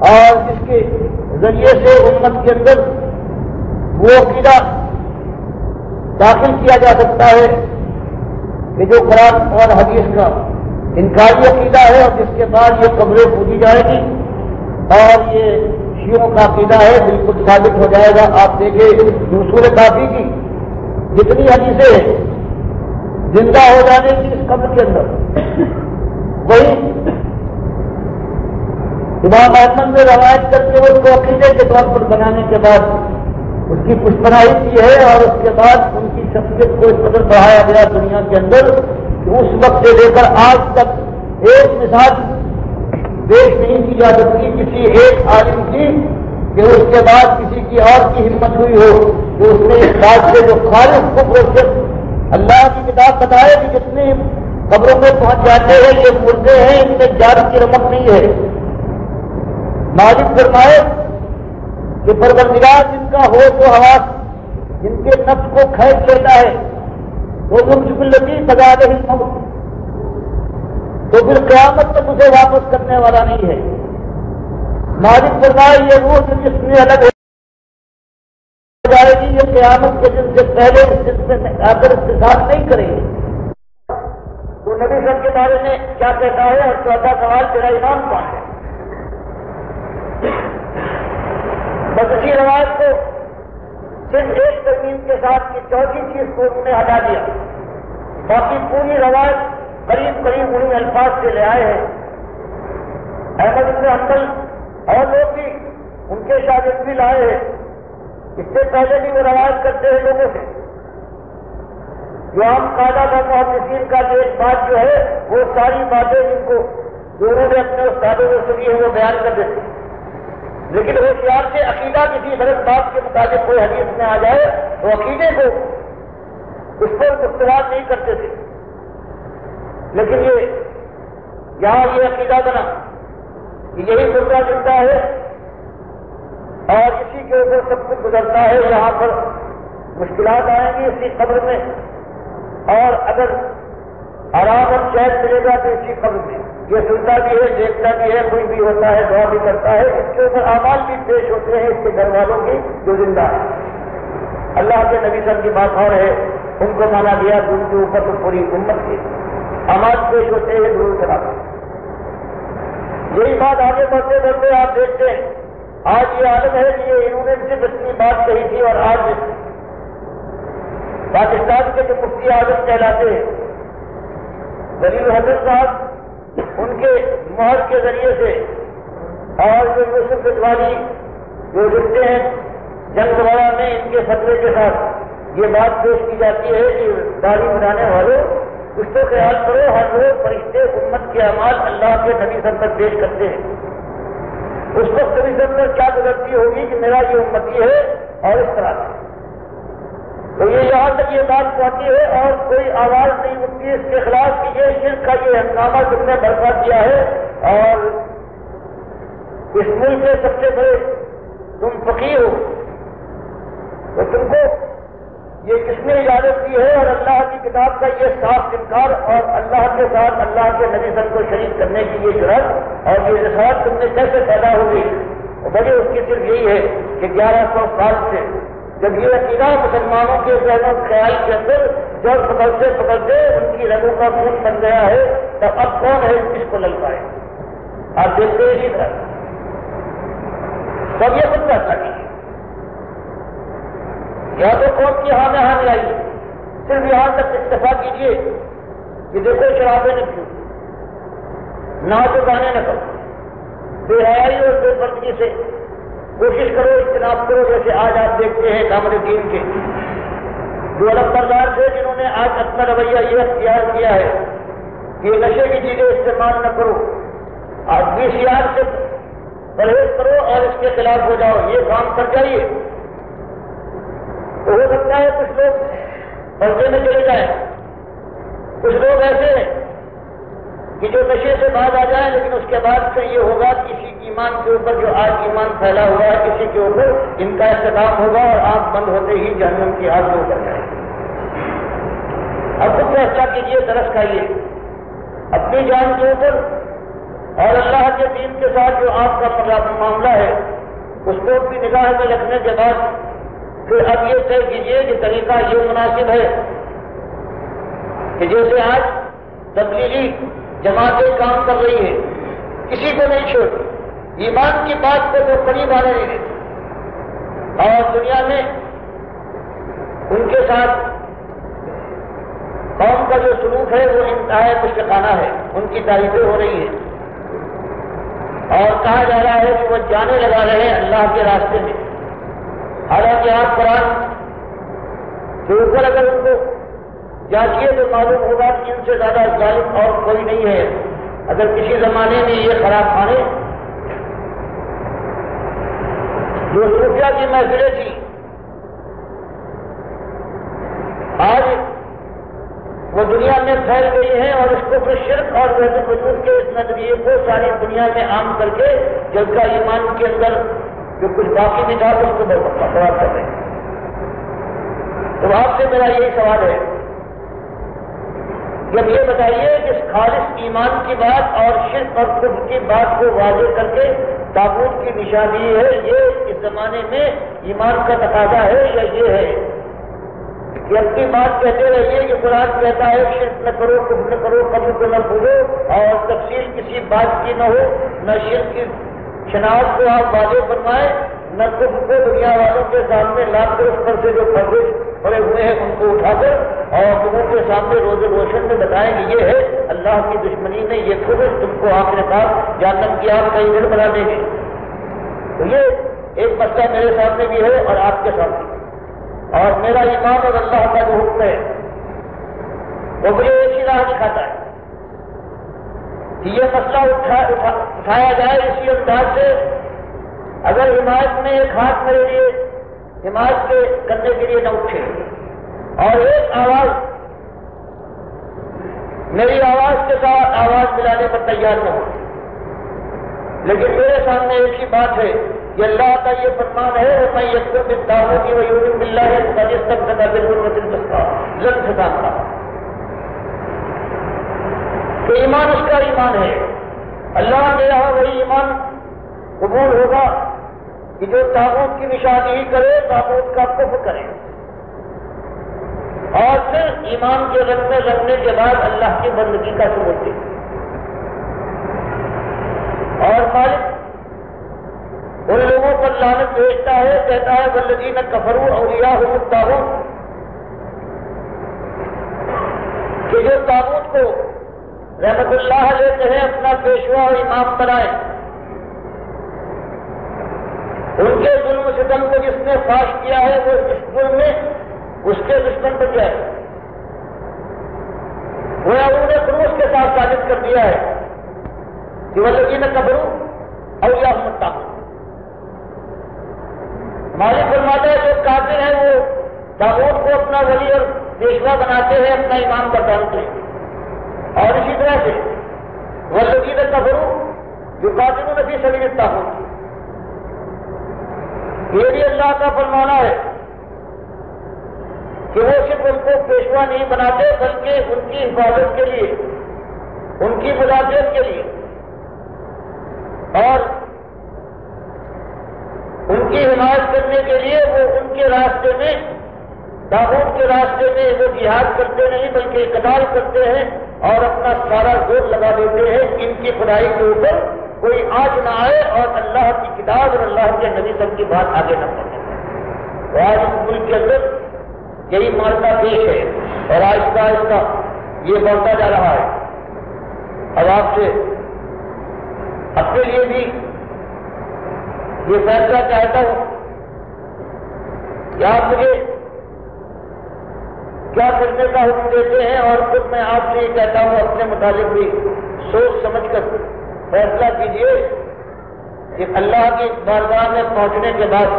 [SPEAKER 1] اور جس کے ذریعے سے امت کے اندر وہ عقیدہ داخل کیا جا سکتا ہے کہ جو قرآن اور حدیث کا انکاری عقیدہ ہے اور جس کے بعد یہ قبریں پوجی جائے گی اور یہ شیعوں کا عقیدہ ہے بالکل ثابت ہو جائے گا۔ آپ دیکھیں رسول کافی کی جتنی حدیثیں ہیں زندہ ہو جانے کی اس قبر کے اندر، وہی امام احمد نے روایت کر کے اس کو عقیدے کے طور پر بنانے کے بعد اس کی پشپناہی کی ہے، اور اس کے بعد ان کی شخصیت کو اس قدر بڑھایا گیا دنیا کے اندر کہ اس وقت سے لے کر آج تک ایک مثال پیش نہیں کی جا سکتی کسی ایک عالم کی کہ اس کے بعد کسی کی اور کی ہمت ہوئی ہو کہ اس نے اس بات سے جو خالص کفر اللہ کی کتاب بتائے کہ جتنے قبروں میں پہنچ جاتے ہیں یہ مردے ہیں، ان میں جان کی رمق نہیں ہے۔ مالک فرمائے کہ پروردگار جن کا ہوش و حواس جن کے نفس کو کھینچ لیتا ہے وہ ممسک الذی فزادہ الموت، تو پھر قیامت تک اسے واپس کرنے والا نہیں ہے۔ مالک فرمائے یہ روح جو جسم میں الگ ہو جائے گی، یہ قیامت کے دن سے پہلے اس جسم میں آ کر اتصال نہیں کرے گی۔ تو نبی صلی کے بارے میں کیا کہتا ہے؟ اور چوتھا سوال، تیرا امام کون ہے؟ بس اسی روایت کو صرف ایک ترمیم کے ساتھ کی چوتھی چیز کو انہوں نے ہٹا دیا، باقی پوری روایت قریب قریب انہیں الفاظ سے لے آئے ہیں۔ احمد بن حنبل اور لوگ بھی ان کے شاگرد بھی لائے ہیں، اس سے پہلے بھی وہ روایت کرتے ہیں لوگوں سے۔ جو عام قاعدہ اور محدثین کا جو ایک بات جو ہے وہ ساری باتیں جن کو دونوں نے اپنے استادوں سے سنی ہے وہ بیان کر دیتے ہیں، لیکن ہوشیار سے عقیدہ کسی غلط بات کے مطابق کوئی حدیث میں آ جائے تو عقیدے کو اس پر گفتگو نہیں کرتے تھے، لیکن یہاں یہ عقیدہ بنا کہ یہی مردہ زندہ ہے اور اسی کے اوپر سب کچھ گزرتا ہے۔ یہاں پر مشکلات آئیں گی اسی قبر میں، اور اگر آرام اور چین ملے گا تو اسی قبر میں۔ یہ سنتا بھی ہے، دیکھتا بھی ہے، کوئی بھی ہوتا ہے، دعا بھی کرتا ہے، اس کے اوپر اعمال بھی پیش ہوتے ہیں اس کے گھر والوں کی جو زندہ ہے۔ اللہ کے نبی صلی اللہ علیہ وسلم کی بات اور ہے، ان کو مانا گیا ان کے اوپر تو پوری امت کے اعمال پیش ہوتے ہیں ضرور خلاف۔ یہی بات آگے بڑھتے بڑھتے آپ دیکھتے ہیں آج یہ عالم ہے کہ انہوں نے صرف اتنی بات کہی تھی، اور آج پاکستان کے جو مفتی اعظم کہلاتے ہیں ولی الحسن صاحب، ان کے مہر کے ذریعے سے اور جو یوسف رضوانی جو لکھتے ہیں جنگ وغیرہ میں ان کے فتوے کے ساتھ یہ بات پیش کی جاتی ہے کہ داڑھی بنانے والوں اس کو خیال کرو، ہر روز فرشتے امت کے اعمال اللہ کے نبی صلی پر پیش کرتے ہیں۔ اس وقت نبی صلی پر کیا گزرتی ہوگی کہ میرا یہ امتی ہے اور اس طرح سے، تو یہ یہاں تک یہ بات پہنچی ہے اور کوئی آواز نہیں اٹھتی اس کے خلاف کہ یہ شرک کا یہ ہنگامہ تم نے برپا کیا ہے، اور اس ملک کے سب سے بڑے تم فقیر ہو، تو تم کو یہ کس نے اجازت دی ہے؟ اور اللہ کی کتاب کا یہ صاف انکار اور اللہ کے ساتھ اللہ کے نبی صلی کو شریک کرنے کی یہ جرأت اور یہ جسارت تم نے کیسے پیدا ہو گئی؟ وجہ اس کی صرف یہی ہے کہ 1100 سال سے جب یہ عقیدہ مسلمانوں کے ذہن و خیال کے اندر جب پکڑتے پکڑتے ان کی رگوں کا خون بن گیا ہے، تب اب کون ہے اس کو للکائے؟ آپ دیکھتے ہیں اسی طرح سب یہ خود فیصلہ کیجیے، یا تو قوم کی ہاں میں ہاں ملائیے، صرف یہاں تک اتفاق کیجیے کہ دیکھو شرابیں نہ پیو، ناچ گانے نہ کرو، بے حیائی اور بے پردگی سے کوشش کرو، اجتناب کرو، جیسے آج آپ دیکھتے ہیں کامر دین کے جو علم بردار تھے جنہوں نے آج اپنا رویہ یہ اختیار کیا ہے کہ نشے کی چیزیں استعمال نہ کرو، آج VCR سے پرہیز کرو اور اس کے خلاف ہو جاؤ، یہ کام کر جائیے، تو ہو سکتا ہے کچھ لوگ پردے میں چلے جائیں، کچھ لوگ ایسے ہیں کہ جو نشے سے باز آ جائیں، لیکن اس کے بعد پھر یہ ہوگا کہ کسی ایمان کے اوپر جو آج ایمان پھیلا ہوا ہے کسی کے اوپر ان کا اختتام ہوگا اور آنکھ بند ہوتے ہی جہنم کی آگ میں اتر جائے۔ اب خود فیصلہ کیجیے، ترس کھائیے اپنی جان کے اوپر، اور اللہ کے دین کے ساتھ جو آپ کا معاملہ ہے اس کو اپنی نگاہ میں رکھنے کے بعد پھر اب یہ طے کیجیے کہ طریقہ یہ مناسب ہے کہ جیسے آج تبلیغی جماعتیں کام کر رہی ہے، کسی کو نہیں چھوڑتی، ایمان کی بات کو تو قریب آنے نہیں دیتی، اور دنیا میں ان کے ساتھ قوم کا جو سلوک ہے وہ انتہائی مشفقانہ ہے، ان کی تعریفیں ہو رہی ہیں اور کہا جا رہا ہے کہ وہ جانے لگا رہے ہیں اللہ کے راستے میں، حالانکہ آپ قرآن کے اوپر اگر ان کو جانچیے تو معلوم ہوگا کہ ان سے زیادہ ظالم اور کوئی نہیں ہے۔ اگر کسی زمانے میں یہ خراب خانے جو صوفیہ کی محفلیں تھیں آج وہ دنیا میں پھیل گئی ہیں، اور اس کو پھر شرک اور وحدت وجود کے اس نظریے کو ساری دنیا میں عام کر کے جب کا ایمان کے اندر جو کچھ باقی بھی تھا اس کو سوال کر رہے ہیں. تو آپ سے میرا یہی سوال ہے کہ اب یہ بتائیے کہ خالص ایمان کی بات اور شرک اور کفر کی بات کو واضح کر کے طاغوت کی نشانی ہے، یہ اس زمانے میں ایمان کا تقاضا ہے یا یہ ہے کہ اپنی بات کہتے رہیے کہ قرآن کہتا ہے شرک نہ کرو، کفر نہ کرو، قبر کو نہ بھولو، اور تفصیل کسی بات کی نہ ہو، نہ شرک کی شناخت کو آپ واضح فرمائیں، نہ کفر کو دنیا والوں کے سامنے لا کر اس پر سے جو پردے پڑے ہوئے ہیں ان کو اٹھا کر اور تمہوں کے سامنے روز روشن میں بتائیں کہ یہ ہے اللہ کی دشمنی میں یہ کفر تم کو آخر کار جہنم کی آگ کا ایندھن بنا دیں گے. تو یہ ایک مسئلہ میرے سامنے بھی ہے اور آپ کے سامنے، اور میرا ایمان اور اللہ کا جو حکم ہے وہ مجھے ایک ہی راہ دکھاتا ہے کہ یہ مسئلہ اٹھایا جائے اسی انداز سے. اگر حمایت میں ایک ہاتھ میرے لیے حمایت کے کرنے کے لیے نہ اٹھے اور ایک آواز میری آواز کے ساتھ آواز ملانے پر تیار نہ ہو، لیکن میرے سامنے ایک ہی بات ہے کہ اللہ کا یہ فرمان ہے میں یکفر بالطاغوت ویؤمن باللہ فقد استمسک بالعروۃ الوثقی لا انفصام لها، کہ ایمان اس کا ایمان ہے. اللہ کے یہاں وہی ایمان قبول ہوگا کہ جو طاغوت کی نشانی کرے، طاغوت کا کفر کرے، اور پھر ایمان کے رنگ میں رنگنے کے بعد اللہ کی بندگی کا ثبوت دے. اور مالک ان لوگوں پر لعنت بھیجتا ہے، کہتا ہے والذین کفروا اولیاءہم الطاغوت، کہ جو طاغوت کو رحمت اللہ لیتے ہیں اپنا پیشوا اور امام بنائے، ان کے ظلم و ستم کو جس نے فاش کیا ہے وہ اس ظلم میں اس کے دشمن بن جائے. وہ انہوں نے خروج کے ساتھ ثابت کر دیا ہے کہ والذین کفروا اولیاءہم الطاغوت. مالک فرماتا ہے جو کافر ہیں وہ طاغوت کو اپنا ولی اور پیشوا بناتے ہیں، اپنا امام بناتے ہیں. اور اسی طرح سے والذین کفروا یقاتلون فی سبیل الطاغوت، یہ بھی اللہ کا فرمانا ہے کہ وہ صرف ان کو پیشوا نہیں بناتے بلکہ ان کی حفاظت کے لیے، ان کی مدافعت کے لیے اور ان کی حمایت کرنے کے لیے وہ ان کے راستے میں، طاغوت کے راستے میں وہ جہاد کرتے نہیں بلکہ قتال کرتے ہیں اور اپنا سارا زور لگا دیتے ہیں ان کی خدائی کے اوپر کوئی آج نہ آئے اور اللہ کی کتاب اور اللہ کے نبی سب کی بات آگے نہ پہنچے. تو آج اس ملک کے اندر یہی معاملہ پیش ہے اور آہستہ آہستہ یہ بڑھتا جا رہا ہے. اب آپ سے اپنے لیے بھی یہ فیصلہ چاہتا ہوں کہ آپ مجھے کیا کرنے کا حکم دیتے ہیں، اور خود میں آپ سے یہ کہتا ہوں اپنے متعلق بھی سوچ سمجھ کر فیصلہ کیجیے کہ اللہ کی بارگاہ میں پہنچنے کے بعد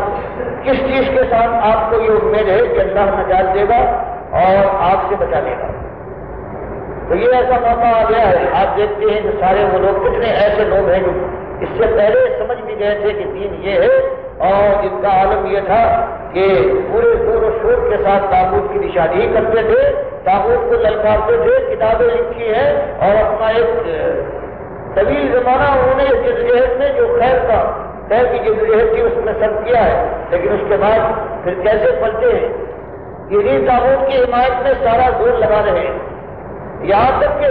[SPEAKER 1] کس چیز کے ساتھ آپ کو یہ امید ہے کہ اللہ نجات دے گا اور آپ سے بچا لے گا. تو یہ ایسا موقع آ گیا ہے، آپ دیکھتے ہیں کہ سارے وہ لوگ، کتنے ایسے لوگ ہیں جو اس سے پہلے سمجھ بھی گئے تھے کہ دین یہ ہے، اور ان کا عالم یہ تھا کہ پورے زور و شور کے ساتھ طاغوت کی نشانی ہی کرتے تھے، طاغوت کو للکارتے تھے، کتابیں لکھی ہیں اور اپنا ایک طویل زمانہ انہوں نے جدوجہد میں جو خیر کا خیر کی جدوجہد تھی اس میں سب کیا ہے، لیکن اس کے بعد پھر کیسے پلٹے ہیں. انہیں طاغوت کی حمایت میں سارا زور لگا رہے ہیں. یہاں تک کہ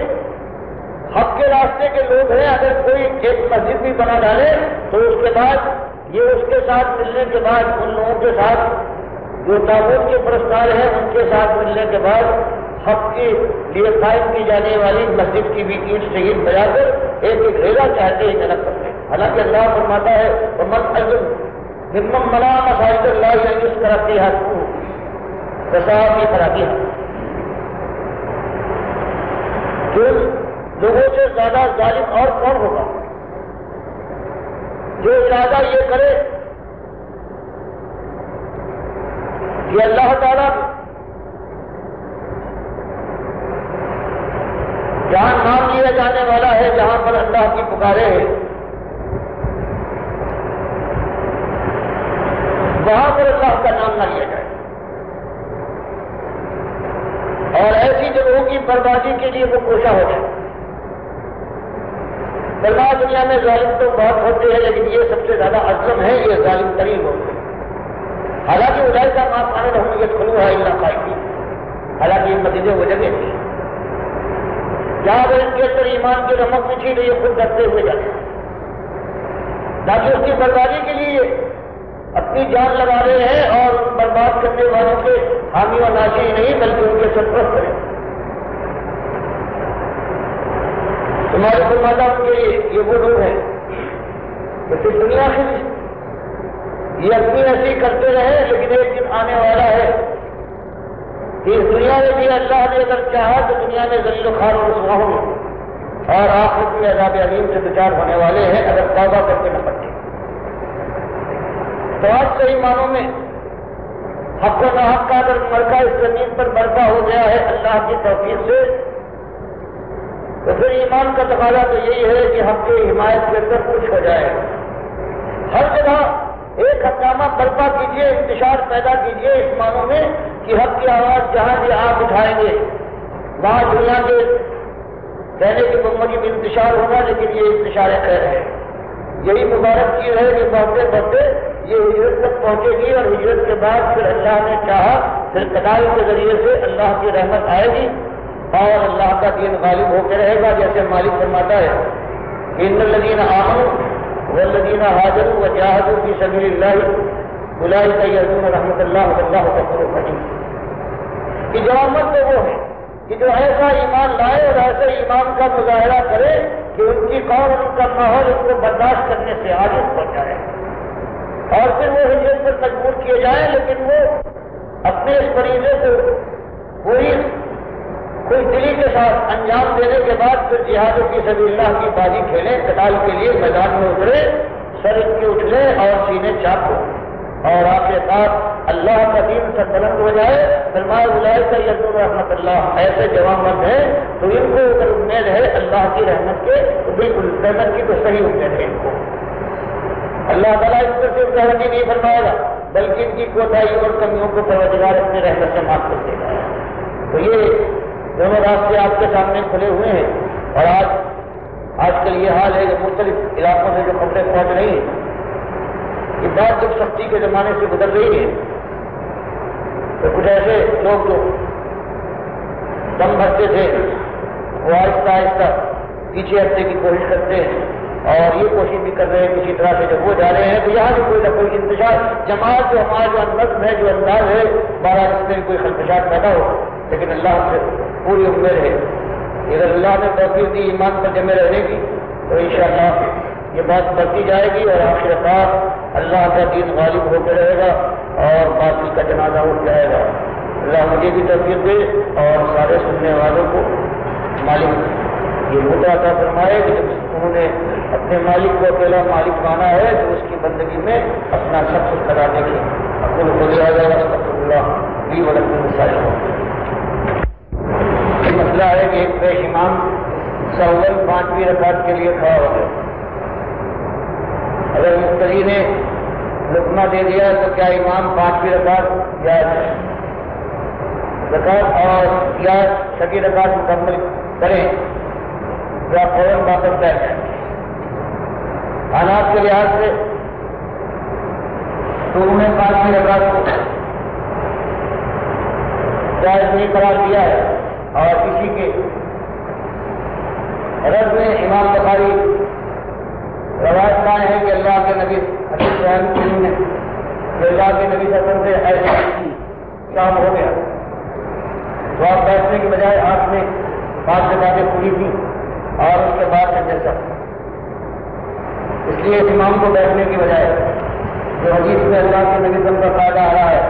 [SPEAKER 1] حق کے راستے کے لوگ ہیں، اگر کوئی ایک مسجد بھی بنا ڈالے تو اس کے بعد یہ اس کے ساتھ ملنے کے بعد ان لوگوں کے ساتھ جو طاغوت کے پرستار ہیں ان کے ساتھ ملنے کے بعد حق کے لیے قائم کی جانے والی مسجد کی بھی اینٹ شہید بجا کر ایک ایک ریلا چاہتے ہیں جنک کرتے. حالانکہ اللہ فرماتا ہے ومن اظلم ممن منع مساجد اللہ ان یذکر فیہا اسمہ وسعی خرابیہا. لوگوں سے زیادہ ظالم اور کون ہوگا جو ارادہ یہ کرے کہ اللہ تعالیٰ جہاں نام لیا جانے والا ہے، جہاں پر اللہ کی پکارے ہے، وہاں پر اللہ کا نام نہ لیا جائے، اور ایسی جگہوں کی بربادی کے لیے وہ کوشاں ہو جائے۔ بلکہ دنیا میں ظالم تو بہت ہوتے ہیں، لیکن یہ سب سے زیادہ اظلم ہے، یہ ظالم ترین ہوتے ہیں۔ حالانکہ اولئک کا ما کان لهم يدخلوها الا خائفین، حالانکہ یہ مسجدیں وہ جگہ تھی جہاں اگر ان کے اندر ایمان کی رمق بھی تھی تو یہ خود ڈرتے ہوئے جاتے ہیں، تاکہ اس کی بربادی کے لیے اپنی جان لگا رہے ہیں اور برباد کرنے والوں کے حامی و ناصر نہیں بلکہ ان کے سرپرست کریں۔ تمہارے فرماتا ان کے لیے یہ وہ لوگ ہیں کہ پھر دنیا سے یہ اپنی ایسی کرتے رہے، لیکن ایک دن آنے والا ہے کہ اس دنیا میں بھی اللہ نے اگر چاہا تو دنیا میں ذلیل و خوار و رسوا ہوں گے اور آخرت میں عذاب علیم سے دوچار ہونے والے ہیں اگر توبہ کر کے نہ پڑتے۔ تو آج صحیح معنوں میں حق و ناحق کا اگر مرکہ اس زمین پر برپا ہو گیا ہے اللہ کی توفیق سے، تو پھر ایمان کا تقاضا تو یہی ہے کہ حق کی حمایت کے اندر کچھ ہو جائے، ہر جگہ ایک ہنگامہ برپا کیجیے، انتشار پیدا کیجیے اس معنوں میں کہ حق کی آواز جہاں بھی آپ اٹھائیں گے وہاں دنیا کے کہنے کی بمبئی بھی انتشار ہوگا، لیکن یہ انتشار خیر ہے۔ یہی مبارک چیز ہے کہ بڑھتے بڑھتے یہ ہجرت تک پہنچے گی، اور ہجرت کے بعد پھر اللہ نے چاہا پھر قتال کے ذریعے سے اللہ کی رحمت آئے گی اور اللہ کا دین غالب ہو کے رہے گا، جیسے مالک فرماتا ہے ان الذین آمنوا والذین ہاجروا وجاہدوا فی سبیل اللہ اولئک یرجون رحمۃ اللہ واللہ غفور رحیم۔ کہ جو امت تو وہ ہے کہ جو ایسا ایمان لائے اور ایسے ایمان کا مظاہرہ کرے کہ ان کی قوم اور ان کا ماحول ان کو برداشت کرنے سے عاجز ہو جائے، اور پھر وہ ہجرت پر مجبور کیے جائیں، لیکن وہ اپنے اس فریضے کو کوئی دلی کے ساتھ انجام دینے کے بعد پھر جہاد فی سبیل اللہ کی بازی کھیلیں، قتال کے لیے میدان میں اترے، سر کے اٹھلے اور سینے چاک ہو، اور آخرکار اللہ کا دین سر بلند ہو جائے۔ فرمایا اولئک یرجون رحمۃ اللہ، ایسے جوان مرد ہیں تو ان کو اگر امید ہے اللہ کی رحمت کے تو بالکل رحمت کی تو صحیح امید ہے ان کو۔ اللہ تعالیٰ اس پر صرف رحمت ہی نہیں فرمائے گا بلکہ ان کی کوتاہیوں اور کمیوں کو پروردگار اپنی رحمت سے معاف کر دے گا۔ تو یہ دونوں راستے آپ کے سامنے کھلے ہوئے ہیں، اور آج کل یہ حال ہے کہ مختلف علاقوں سے جو خبریں پہنچ رہی ہیں کہ بات جب سختی کے زمانے سے گزر رہی ہے تو کچھ ایسے لوگ جو دم بھرتے تھے وہ آہستہ آہستہ پیچھے ہٹنے کی کوشش کرتے ہیں، اور یہ کوشش بھی کر رہے ہیں کسی طرح سے جب وہ جا رہے ہیں تو یہاں بھی کوئی نہ کوئی انتشار جماعت جو ہمارا جو نظم ہے جو انداز ہے بارہ اس میں کوئی خلفشات پیدا ہو، لیکن اللہ سے پوری امید ہے اگر اللہ نے توفیق دی ایمان پر جمے رہنے کی تو انشاءاللہ یہ بات بڑھتی جائے گی، اور آخرکار اللہ کا دین غالب ہو کے رہے گا اور باقی کا جنازہ اٹھ جائے گا۔ اللہ مجھے بھی توفیق دے اور سارے سننے والوں کو مالک یہ مدعا عطا فرمائے کہ جب انہوں نے اپنے مالک کو اکیلا مالک مانا ہے تو اس کی بندگی میں اپنا سب کچھ کرانے کی اپنے کو دیا جائے گا۔ استغفر اللہ لی ولکم السلام۔ یہ مسئلہ ہے کہ ایک پیش امام سول 5ویں رکعت کے لیے کھڑا ہو گیا، اگر مقتدی نے لقمہ دے دیا تو کیا امام 5ویں رکعت یا چھٹی رکعت مکمل کریں یا فوراً واپس بیٹھ جائیں؟ حالات کے لحاظ سے تو انہوں نے 5ویں رکعت کو جائز نہیں قرار دیا ہے، اور کسی کے رد میں امام بخاری روایت قائم ہے کہ اللہ کے نبی حدیث بیان نے کہ اللہ کے نبی صلی اللہ علیہ وسلم سے ایسا شام ہو گیا تو آپ بیٹھنے کے بجائے آپ نے 5 رکعتیں پوری کی اور اس کے بعد جیسا، اس لیے امام کو بیٹھنے کی بجائے جو حدیث میں اللہ کے نبی صلی اللہ علیہ وسلم کا فائدہ آ رہا ہے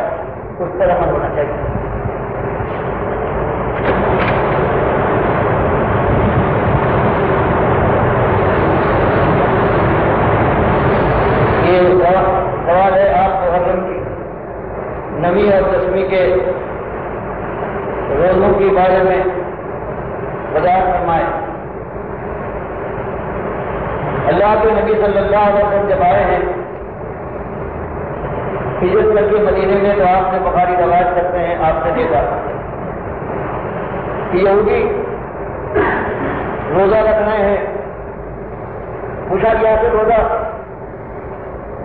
[SPEAKER 1] اس پر عمل ہونا چاہیے۔ سوال ہے آپ محرم کی 9ویں اور 10ویں کے روزوں کے بارے میں وضاحت فرمائیں۔ اللہ کے نبی صلی اللہ علیہ وسلم جب آئے ہیں ہجرت کر کے مدینے میں تو آپ نے بخاری روایت کرتے ہیں آپ نے دیکھا کہ یہودی روزہ رکھ رہے ہیں. پوچھا گیا کہ روزہ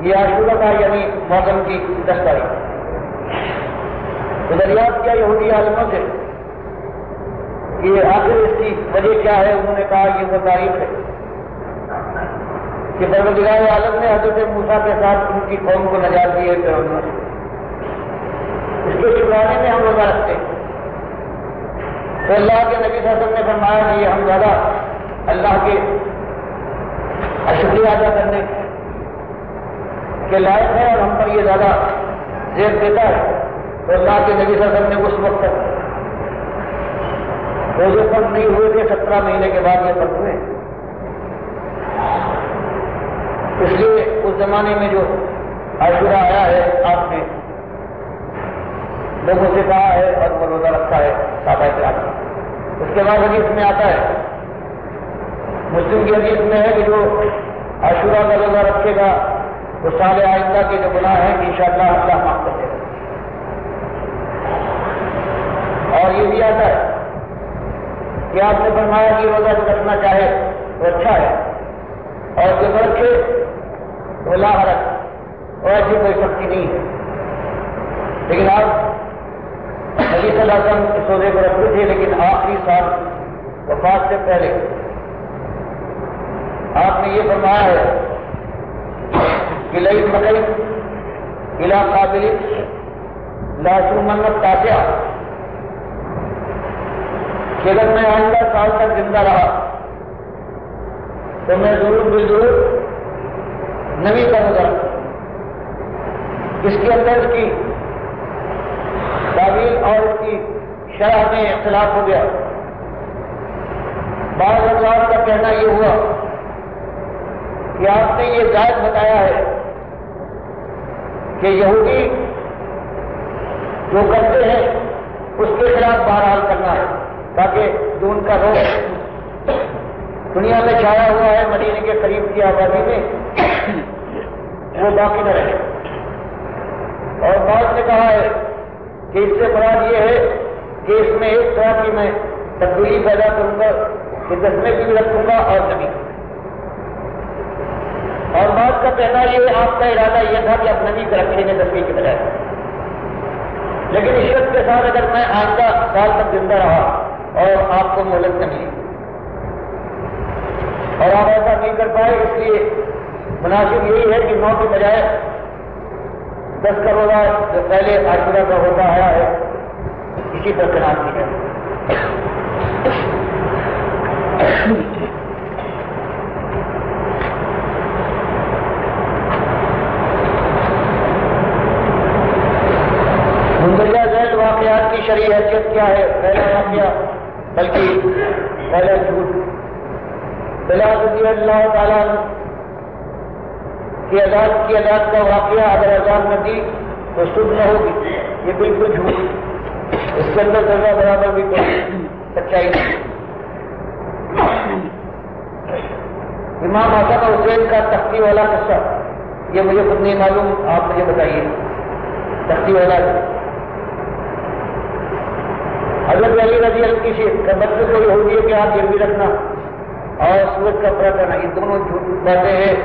[SPEAKER 1] یہ عاشورہ کا یعنی محرم کی 10 تاریخ. تو دریافت کیا یہودی عالموں سے کہ آخر اس کی وجہ کیا ہے. انہوں نے کہا یہ وہ تاریخ ہے کہ پروردگار عالم نے حضرت موسیٰ کے ساتھ ان کی قوم کو نجات دی ہے فرعون سے. اس کے شکرانے میں ہم روزہ رکھتے ہیں. تو اللہ کے نبی صلی اللہ علیہ وسلم نے فرمایا کہ یہ ہم زیادہ اللہ کے شکریہ ادا کرنے کے لائق ہے اور ہم پر یہ زیادہ زیب دیتا ہے. تو اللہ کے نبی صلی اللہ علیہ وسلم نے اس وقت تک روزے فرض نہیں ہوئے تھے. 17 مہینے کے بعد یہ فرض ہوئے. اس لیے اس زمانے میں جو عاشورہ آیا ہے آپ نے لوگوں سے کہا ہے اور وہ روزہ رکھا ہے صحابہ کرام. اس کے بعد حدیث میں آتا ہے, مسلم کی حدیث میں ہے کہ جو عاشورہ کا روزہ رکھے گا وہ سال آئندہ کے جو گناہ ہیں انشاءاللہ اللہ معاف کر دے گا. اور یہ بھی آتا ہے کہ آپ نے فرمایا کہ روزہ جو رکھنا چاہے تو اچھا ہے اور جو رکھے تو لا حرج, اور ایسی کوئی سختی نہیں ہے. لیکن آپ نبی صلی اللہ علیہ وسلم اس روزے کو رکھتے تھے, لیکن آخری سال وفات سے پہلے آپ نے یہ فرمایا ہے کہ لئی مکئی الا قابل لاسو منت تاسع, کہ اگر میں آئندہ سال تک زندہ رہا تو میں ضرور بالضرور نبی کروں گا. اس کے اندر اس کی تعبیر اور اس کی شرح میں اختلاف ہو گیا. بعض افراد کا کہنا یہ ہوا کہ آپ نے یہ جائز بتایا ہے کہ یہودی جو کرتے ہیں اس کے خلاف بہرحال کرنا ہے تاکہ جو ان کا روح دنیا میں چھایا ہوا ہے مدینے کے قریب کی آبادی میں وہ باقی نہ رہے. اور بعض نے کہا ہے کہ اس سے مراد یہ ہے کہ اس میں ایک طرح کی میں تبدیلی پیدا کروں گا کہ 10ویں بھی رکھوں گا اور نبی. اور بعض کا کہنا یہ آپ کا ارادہ یہ تھا کہ آپ نبی کو رکھیں گے 10ویں کے بجائے, لیکن اس شرط کے ساتھ اگر میں آئندہ سال تک زندہ رہا اور آپ کو مہلت نہ ملی اور آپ ایسا نہیں کر پائے, اس لیے مناسب یہی ہے کہ 9 کے بجائے 10 کا روزہ جو پہلے عاشورہ کا ہوتا آیا ہے اسی پر قناعت کی جائے. مندرجہ ذیل واقعات کی شرعی حیثیت کیا ہے؟ پہلا واقعہ بلکہ پہلا جھوٹ. بلال رضی اللہ تعالیٰ کی اذان کا واقعہ اگر اذان نہ دی تو سود نہ ہوگی, یہ بالکل جھوٹ. اس کے اندر ذرہ برابر بھی کوئی سچائی نہیں. امام حسن اور حسین کا تختی والا قصہ یہ مجھے خود نہیں معلوم, آپ مجھے بتائیے. تختی والا حضرت علی رضی اللہ کی بچے کو یہ ہوگی کہ آپ گروی رکھنا اور سورج کا پردہ کرنا, یہ دونوں جھوٹ باتیں ہیں,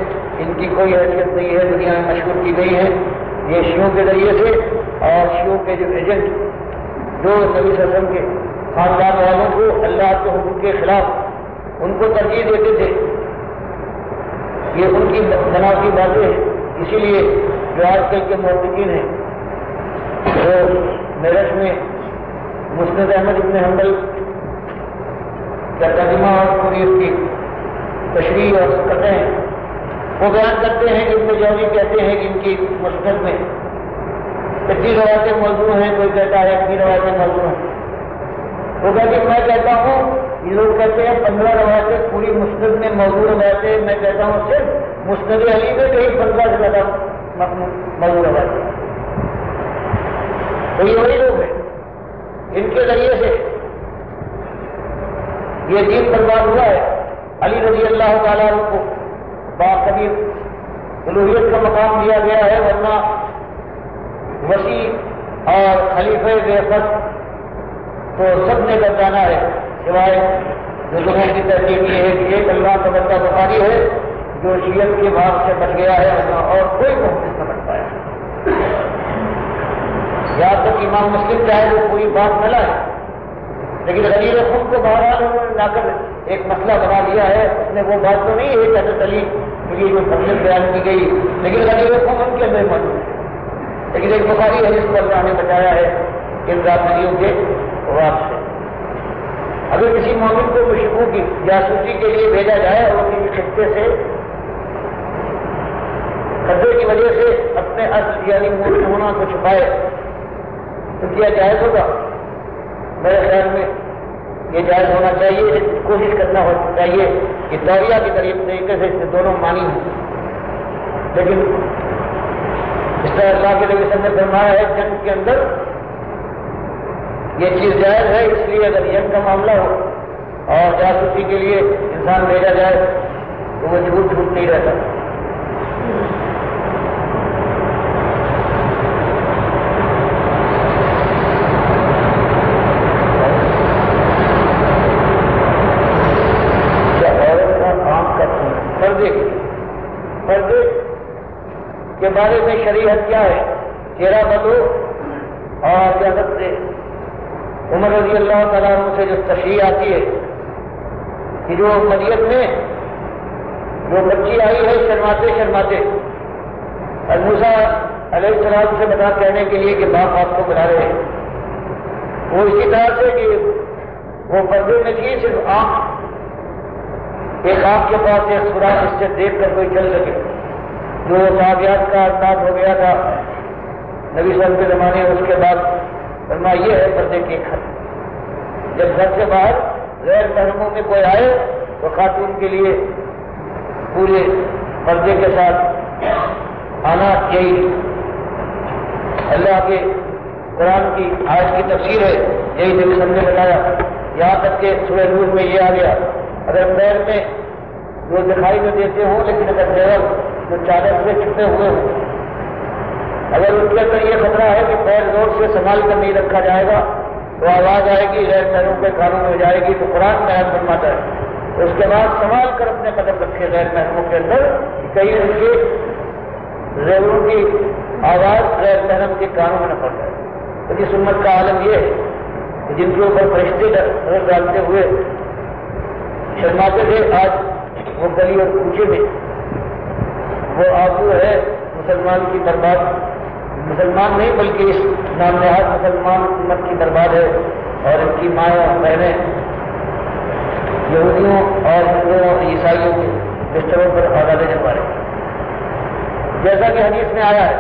[SPEAKER 1] ان کی کوئی حیثیت نہیں ہے, دنیا میں مشہور کی گئی ہے. یہ شیعوں کے ذریعے سے اور شیعوں کے جو ایجنٹ جو نبی صلی اللہ علیہ وسلم کے خاندان والوں کو اللہ کے حکم کے خلاف ان کو ترجیح دیتے تھے, یہ ان کی منافی باتیں ہیں. اسی لیے جو آج کل کے محققین ہیں وہ میرٹھ میں مسند احمد ابن حنبل کا ترجمہ اور پوری اس کی تشریح اور کرتے ہیں, وہ بیان کرتے ہیں کہ ابن جوزی کہتے ہیں کہ ان کی مسند میں اتنی روایتیں موضوع ہیں, کوئی کہتا ہے اتنی روایتیں موضوع ہیں. وہ کہتے ہیں میں کہتا ہوں, یہ لوگ کہتے ہیں 15 روایتیں پوری مسند میں موضوع روایتیں, میں کہتا ہوں صرف مسند علی میں کہیں 15 سے زیادہ موضوع روایتیں. تو یہ وہی لوگ ہیں, ان کے ذریعے سے یہ دین برباد ہوا ہے. علی رضی اللہ تعالیٰ کو باقبیر الوہیت کا مقام دیا گیا ہے, ورنہ وسیع اور خلیفہ بے فصل تو سب نے گردانا ہے، سوائے جو لوگوں کی ترتیب یہ ہے کہ ایک اللہ کا بندہ بخاری ہے جو شیعت کے بھاگ سے بچ گیا ہے اور کوئی محدث نہ بن پایا۔ یہاں تک امام مسلم چاہے وہ پوری بات نہ لائے، لیکن غدیر خم کو بہرحال انہوں نے لا کر ایک مسئلہ بنا لیا ہے۔ اس نے وہ بات تو نہیں ہے کہ حضرت علی کے لیے جو فضیلت بیان کی گئی، لیکن غدیر خم ان کے اندر موجود ہے۔ لیکن ایک بخاری ہے جس کو اللہ نے بچایا ہے ان رافضیوں کے وار سے۔ اگر کسی مومن کو مشرکوں کی جاسوسی کے لیے بھیجا جائے اور کسی خطے سے خطے کی وجہ سے اپنے اصل یعنی ملک ہونا کو چھپائے تو کیا جائز ہوگا؟ میرے خیال میں یہ جائز ہونا چاہیے، کوشش کرنا چاہیے کہ دوریا کے طریقے سے اس دونوں معنی ہوں۔ لیکن اس طرح اللہ کے نبی صلی اللہ علیہ وسلم نے فرمایا ہے جنگ کے اندر یہ چیز جائز ہے، اس لیے اگر جنگ کا معاملہ ہو اور جاسوسی کے لیے انسان بھیجا جائے تو وہ جھوٹ نہیں رہتا۔ پردے کے بارے میں شریعت کیا ہے؟ چہرہ بدو اور حضرت عمر رضی اللہ تعالیٰ عنہ سے جو تشریح آتی ہے کہ جو مدینہ میں جو بچی آئی ہے شرماتے موسیٰ علیہ السلام سے بتا کہنے کے لیے کہ باپ آپ کو بلا رہے ہیں، وہ اسی طرح سے کہ وہ پردے میں تھی، صرف آنکھ ایک آنکھ کے پاس ایک سوراخ اس سے دیکھ کر کوئی چل سکے۔ جو صحابیات کا انداز ہو گیا تھا نبی صلی اللہ علیہ وسلم کے زمانے میں، اس کے بعد فرمایا یہ ہے پردے کی ایک حد۔ جب گھر سے باہر غیر محرموں میں کوئی آئے تو خاتون کے لیے پورے پردے کے ساتھ آنا یہی اللہ کے قرآن کی آیت کی تفسیر ہے، یہی نبی صلی اللہ علیہ وسلم نے بتایا۔ یہاں تک کہ سورہ نور میں یہ آ گیا اگر پیر میں جو دکھائی نہ دیتے ہوں لیکن اگر زیور جو چادر سے چھپے ہوئے ہوں، اگر ان کے اندر یہ خطرہ ہے کہ پیر زور سے سنبھال کر نہیں رکھا جائے گا تو آواز آئے گی، غیر محرموں کے کانوں میں ہو جائے گی، تو قرآن محرم فرماتا ہے اس کے بعد سنبھال کر اپنے قدم رکھے غیر محرموں کے اندر، کہیں ان کے زیوروں کی آواز غیر محرم کے کانوں میں نہ پڑ جائے۔ تو جس امت کا عالم یہ ہے کہ جن کے اوپر فرشتے نظر ڈالتے ہوئے شرماتے تھے، آج وہ گلی اور کوچے میں وہ آبرو ہے مسلمان کی برباد، مسلمان نہیں بلکہ اس نام نہاد مسلمان امت کی برباد ہے، اور ان کی مائیں اور بہنیں یہودیوں اور ہندوؤں اور عیسائیوں کے بستروں پر آزادی جما رہے ہیں۔ جیسا کہ حدیث میں آیا ہے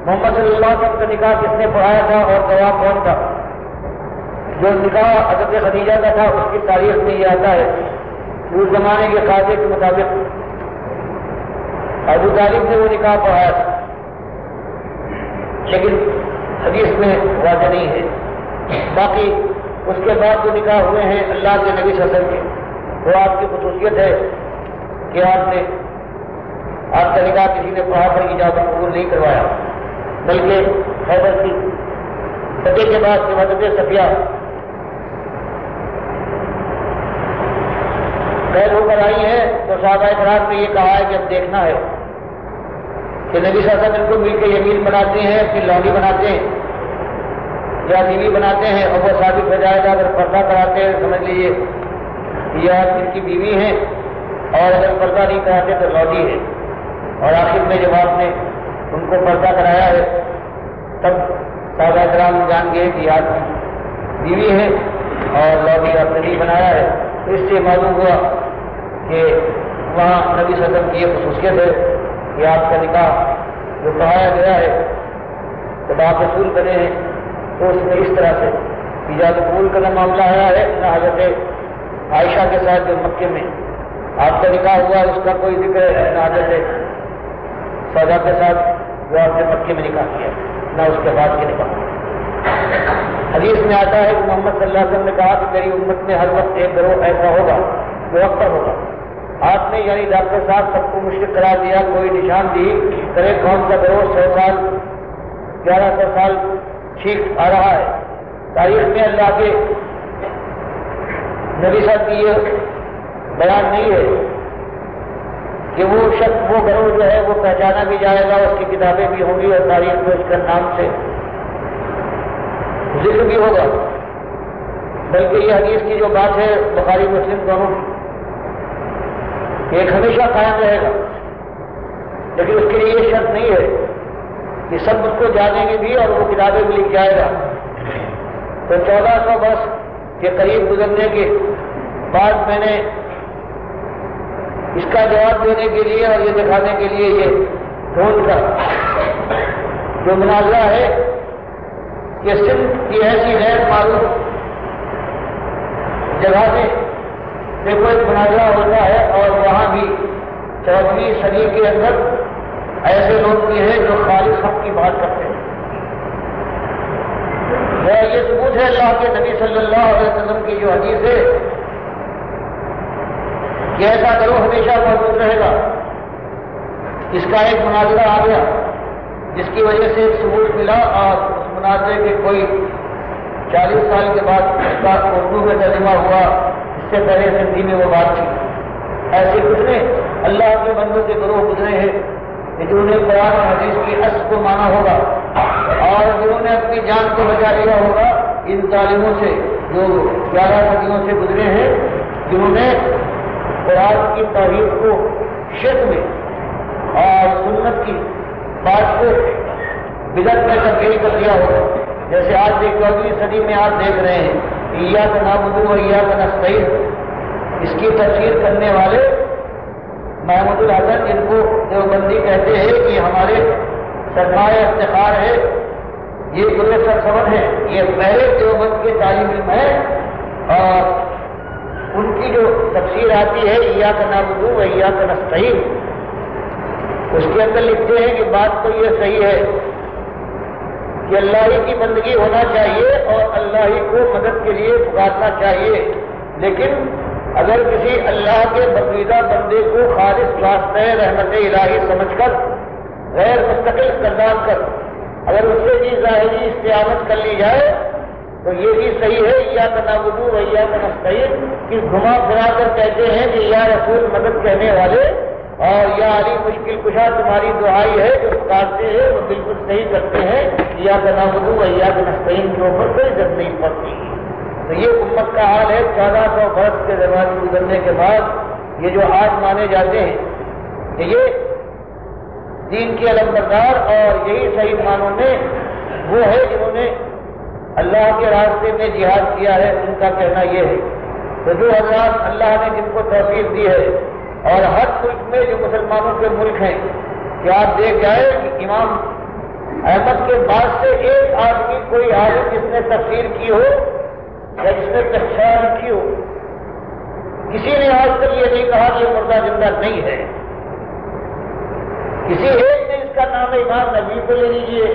[SPEAKER 1] محمد صلی اللہ علیہ وسلم کا نکاح کس نے پڑھایا تھا اور گواہ کون تھا؟ جو نکاح حضرت خدیجہ کا تھا اس کی تاریخ میں یہ آتا ہے کہ اس زمانے کے قاضی کے مطابق ابو طالب نے وہ نکاح پڑھایا تھا، لیکن حدیث میں واضح نہیں ہے۔ باقی اس کے بعد جو نکاح ہوئے ہیں اللہ کے نبی صلی اللہ علیہ وسلم کے، وہ آپ کی خصوصیت ہے کہ آپ کا نکاح کسی نے پڑھا کر اجازت قبول نہیں کروایا، بلکہ خیبر کی فتح کے بعد حضرت صفیہ قید ہو کر آئی ہیں تو صحابہ کرام نے یہ کہا ہے کہ اب دیکھنا ہے کہ نبی صلی اللہ علیہ وسلم کو مل کے یمین بناتے ہیں، پھر لونڈی بناتے ہیں یا بیوی بناتے ہیں، اور وہ ثابت ہو جائے گا اگر پردہ کراتے ہیں سمجھ لیجیے یہ ان کی بیوی ہیں، اور اگر پردہ نہیں کراتے تو لونڈی ہے۔ اور آخر میں جب آپ نے ان کو پردہ کرایا ہے تب صحابہ کرام جان گئے کہ آپ کی بیوی ہے اور لونڈی آپ نے نہیں بنایا ہے۔ تو اس سے معلوم ہوا کہ وہاں نبی صلی اللہ علیہ وسلم کی یہ خصوصیت ہے کہ آپ کا نکاح جو پڑھایا گیا ہے جب آپ رسول بنے ہیں تو اس میں اس طرح سے اجازت قبول کا نہ معاملہ آیا ہے، نہ حضرت عائشہ کے ساتھ جو مکے میں آپ کا نکاح ہوا اس کا کوئی ذکر ہے، نہ حضرت سودا کے ساتھ جو آپ نے مکے میں نکاح کیا، نہ اس کے بعد کے نکاح۔ حدیث میں آتا ہے کہ محمد صلی اللہ علیہ وسلم نے کہا کہ میری امت میں ہر وقت ایک گروہ ایسا ہوگا جو اکثر ہوگا۔ آپ نے یعنی ڈاکٹر صاحب سب کو مشرک قرار دیا، کوئی نشان دی کرے کون سا گروہ 100 سال 1100 سال ٹھیک آ رہا ہے۔ تاریخ میں اللہ کے نبی صاحب کی یہ بیان نہیں ہے کہ وہ شخص وہ گروہ جو ہے وہ پہچانا بھی جائے گا، اس کی کتابیں بھی ہوں گی اور تاریخ میں اس کا نام سے ذکر بھی ہوگا، بلکہ یہ حدیث کی جو بات ہے بخاری مسلم دونوں کی ایک ہمیشہ قائم رہے گا، لیکن اس کے لیے یہ شرط نہیں ہے کہ سب اس کو جانیں گے بھی اور وہ کتابیں بھی لکھ جائے گا۔ تو 1400 برس کے قریب گزرنے کے بعد میں نے اس کا جواب دینے کے لیے اور یہ دکھانے کے لیے یہ ڈھونڈ کر جو مناظرہ ہے کہ سندھ کی ایسی غیر معروف جگہ میں دیکھو ایک مناظرہ ہوتا ہے اور وہاں بھی 14ویں صدی کے اندر ایسے لوگ بھی ہیں جو خالص حق کی بات کرتے ہیں۔ یہ ثبوت ہے اللہ کے نبی صلی اللہ علیہ وسلم کی جو حدیث ہے کہ ایسا گروہ ہمیشہ موجود رہے گا۔ اس کا ایک مناظرہ آ گیا جس کی وجہ سے ایک ثبوت ملا اور اس مناظرے کے کوئی 40 سال کے بعد اس کا اردو میں ترجمہ ہوا، اس سے پہلے سندھی میں وہ بات تھی۔ ایسے کتنے اللہ کے بندوں کے گروہ گزرے ہیں جنہوں نے قرآن اور حدیث کی اصل کو مانا ہوگا اور جنہوں نے اپنی جان کو بچا لیا ہوگا ان ظالموں سے جو 11 صدیوں سے گزرے ہیں، جنہوں نے قرآن کی توحید کو شرک میں اور سنت کی بات کو بدعت میں تبدیل کر دیا ہوگا۔ جیسے آج 14ویں صدی میں آپ دیکھ رہے ہیں ایاک نعبد و ایاک نستعین، اس کی تفسیر کرنے والے محمود الحسن جن کو دیوبندی کہتے ہیں کہ ہمارے سرمایہ افتخار ہے، یہ بڑے سرسبد ہیں، یہ پہلے دیوبند کے طالب علم ہیں اور ان کی جو تفسیر آتی ہے ایاک نعبد و ایاک نستعین، اس کے اندر لکھتے ہیں کہ بات تو یہ صحیح ہے کہ اللہ ہی کی بندگی ہونا چاہیے اور اللہ ہی کو مدد کے لیے پکارنا چاہیے، لیکن اگر کسی اللہ کے برگزیدہ بندے کو خالص واسطہ رحمت الہی سمجھ کر غیر مستقل قرار کر اگر اس سے بھی ظاہری استعانت کر لی جائے تو یہ بھی صحیح ہے ایاک نعبد و ایاک نستعین کہ گھما پھرا کر کہتے ہیں کہ یا رسول مدد کہنے والے اور یا علی مشکل کشا تمہاری دعائی ہے جو پکارتے ہیں وہ بالکل صحیح کرتے ہیں، ایاک نعبد و ایاک نستعین کے اوپر کوئی ضرورت نہیں پڑتی۔ تو یہ امت کا حال ہے 1400 برس کے زمانے گزرنے کے بعد یہ جو آج مانے جاتے ہیں کہ یہ دین کے علمبردار اور یہی صحیح معنوں میں وہ ہے جنہوں نے اللہ کے راستے میں جہاد کیا ہے، ان کا کہنا یہ ہے۔ تو جو حضرات اللہ نے جن کو توفیق دی ہے اور ہر ملک میں جو مسلمانوں کے ملک ہیں کہ آپ دیکھ جائیں کہ امام احمد کے بعد سے ایک آدمی کوئی عالم جس نے تفسیر کی ہو یا جس نے تفسیر لکھی ہو، کسی نے آج تک یہ نہیں کہا کہ یہ مردہ زندہ نہیں ہے۔ کسی ایک نے اس کا نام ہے امام نبی کو لے لیجیے،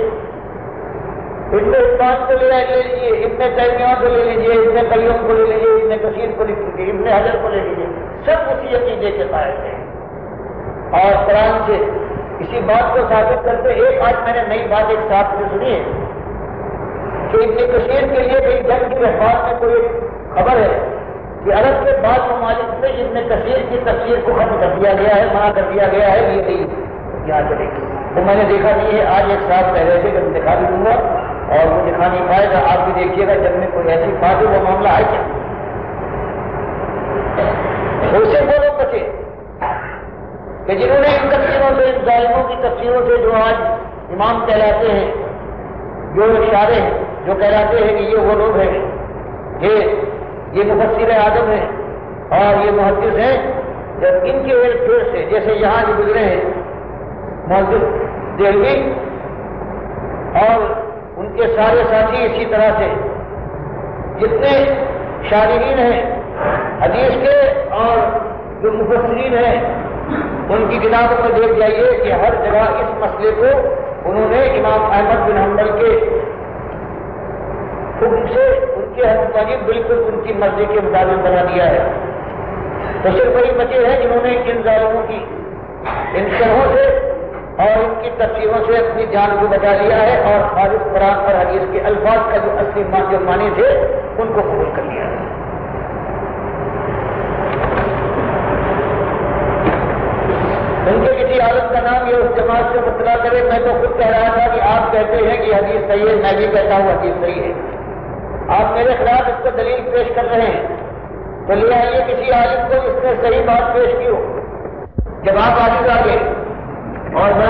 [SPEAKER 1] ابن حبان کو لے لیجیے، ابن تیمیہ کو لے لیجیے، ابن قیم کو لے لیجیے، ابن کثیر کو لے لیجیے، ابن حجر کو لے لیجیے، سب اسی عقیدے کے قائل ہیں اور قرآن سے اسی بات کو ثابت کرتے۔ ایک آج میں نے نئی بات ایک صاحب سے سنی ہے کہ ابن کثیر کے لیے کئی جنگ کے اخبار میں کوئی خبر ہے کہ عرب کے بعض ممالک میں ابن کثیر کی تفسیر کو ختم کر دیا گیا ہے، منع کر دیا گیا ہے، یہ نہیں یہاں چلے گی۔ تو میں نے دیکھا نہیں ہے، آج ایک صاحب کہہ رہے تھے کہ میں دکھا بھی دوں گا اور وہ دکھا نہیں پائے گا، آپ بھی دیکھیے گا جب میں کوئی ایسی بات ہے وہ معاملہ ہے کیا، اسے وہ لوگ بچے کہ جنہوں نے ان تفسیروں سے، ان ظالموں کی تفسیروں سے جو آج امام کہلاتے ہیں، جو اشارے ہیں، جو کہلاتے ہیں کہ یہ وہ لوگ ہیں، یہ مفسر اعظم ہیں اور یہ محدث ہیں، جب ان کے ارد گرد سے جیسے یہاں جو گزرے ہیں محدث دہلوی اور ان کے سارے ساتھی، اسی طرح سے جتنے شارحین ہیں حدیث کے اور جو مفسرین ہیں، ان کی کتابوں میں دیکھ جائیے کہ ہر جگہ اس مسئلے کو انہوں نے امام احمد بن حنبل کے حکم سے ان کے حکم بالکل ان کی مرضی کے مطابق بنا دیا ہے۔ تو صرف وہی بچے ہیں جنہوں نے ان ظالموں کی ان شرحوں سے اور ان کی تفسیروں سے اپنی جان کو بچا لیا ہے اور خالص قرآن اور حدیث کے الفاظ کا جو اصلی جو معنی تھے ان کو قبول کر لیا ہے۔ ان کے کسی عالم کا نام یہ اس جماعت سے مطلع کرے۔ میں تو خود کہہ رہا تھا کہ آپ کہتے ہیں کہ حدیث صحیح ہے، میں بھی کہتا ہوں حدیث صحیح ہے، آپ میرے خلاف اس کو دلیل پیش کر رہے ہیں، تو لے آئیے کسی عالم کو اس نے صحیح بات پیش کی ہو۔ جب آپ عالم آ گئے اور میں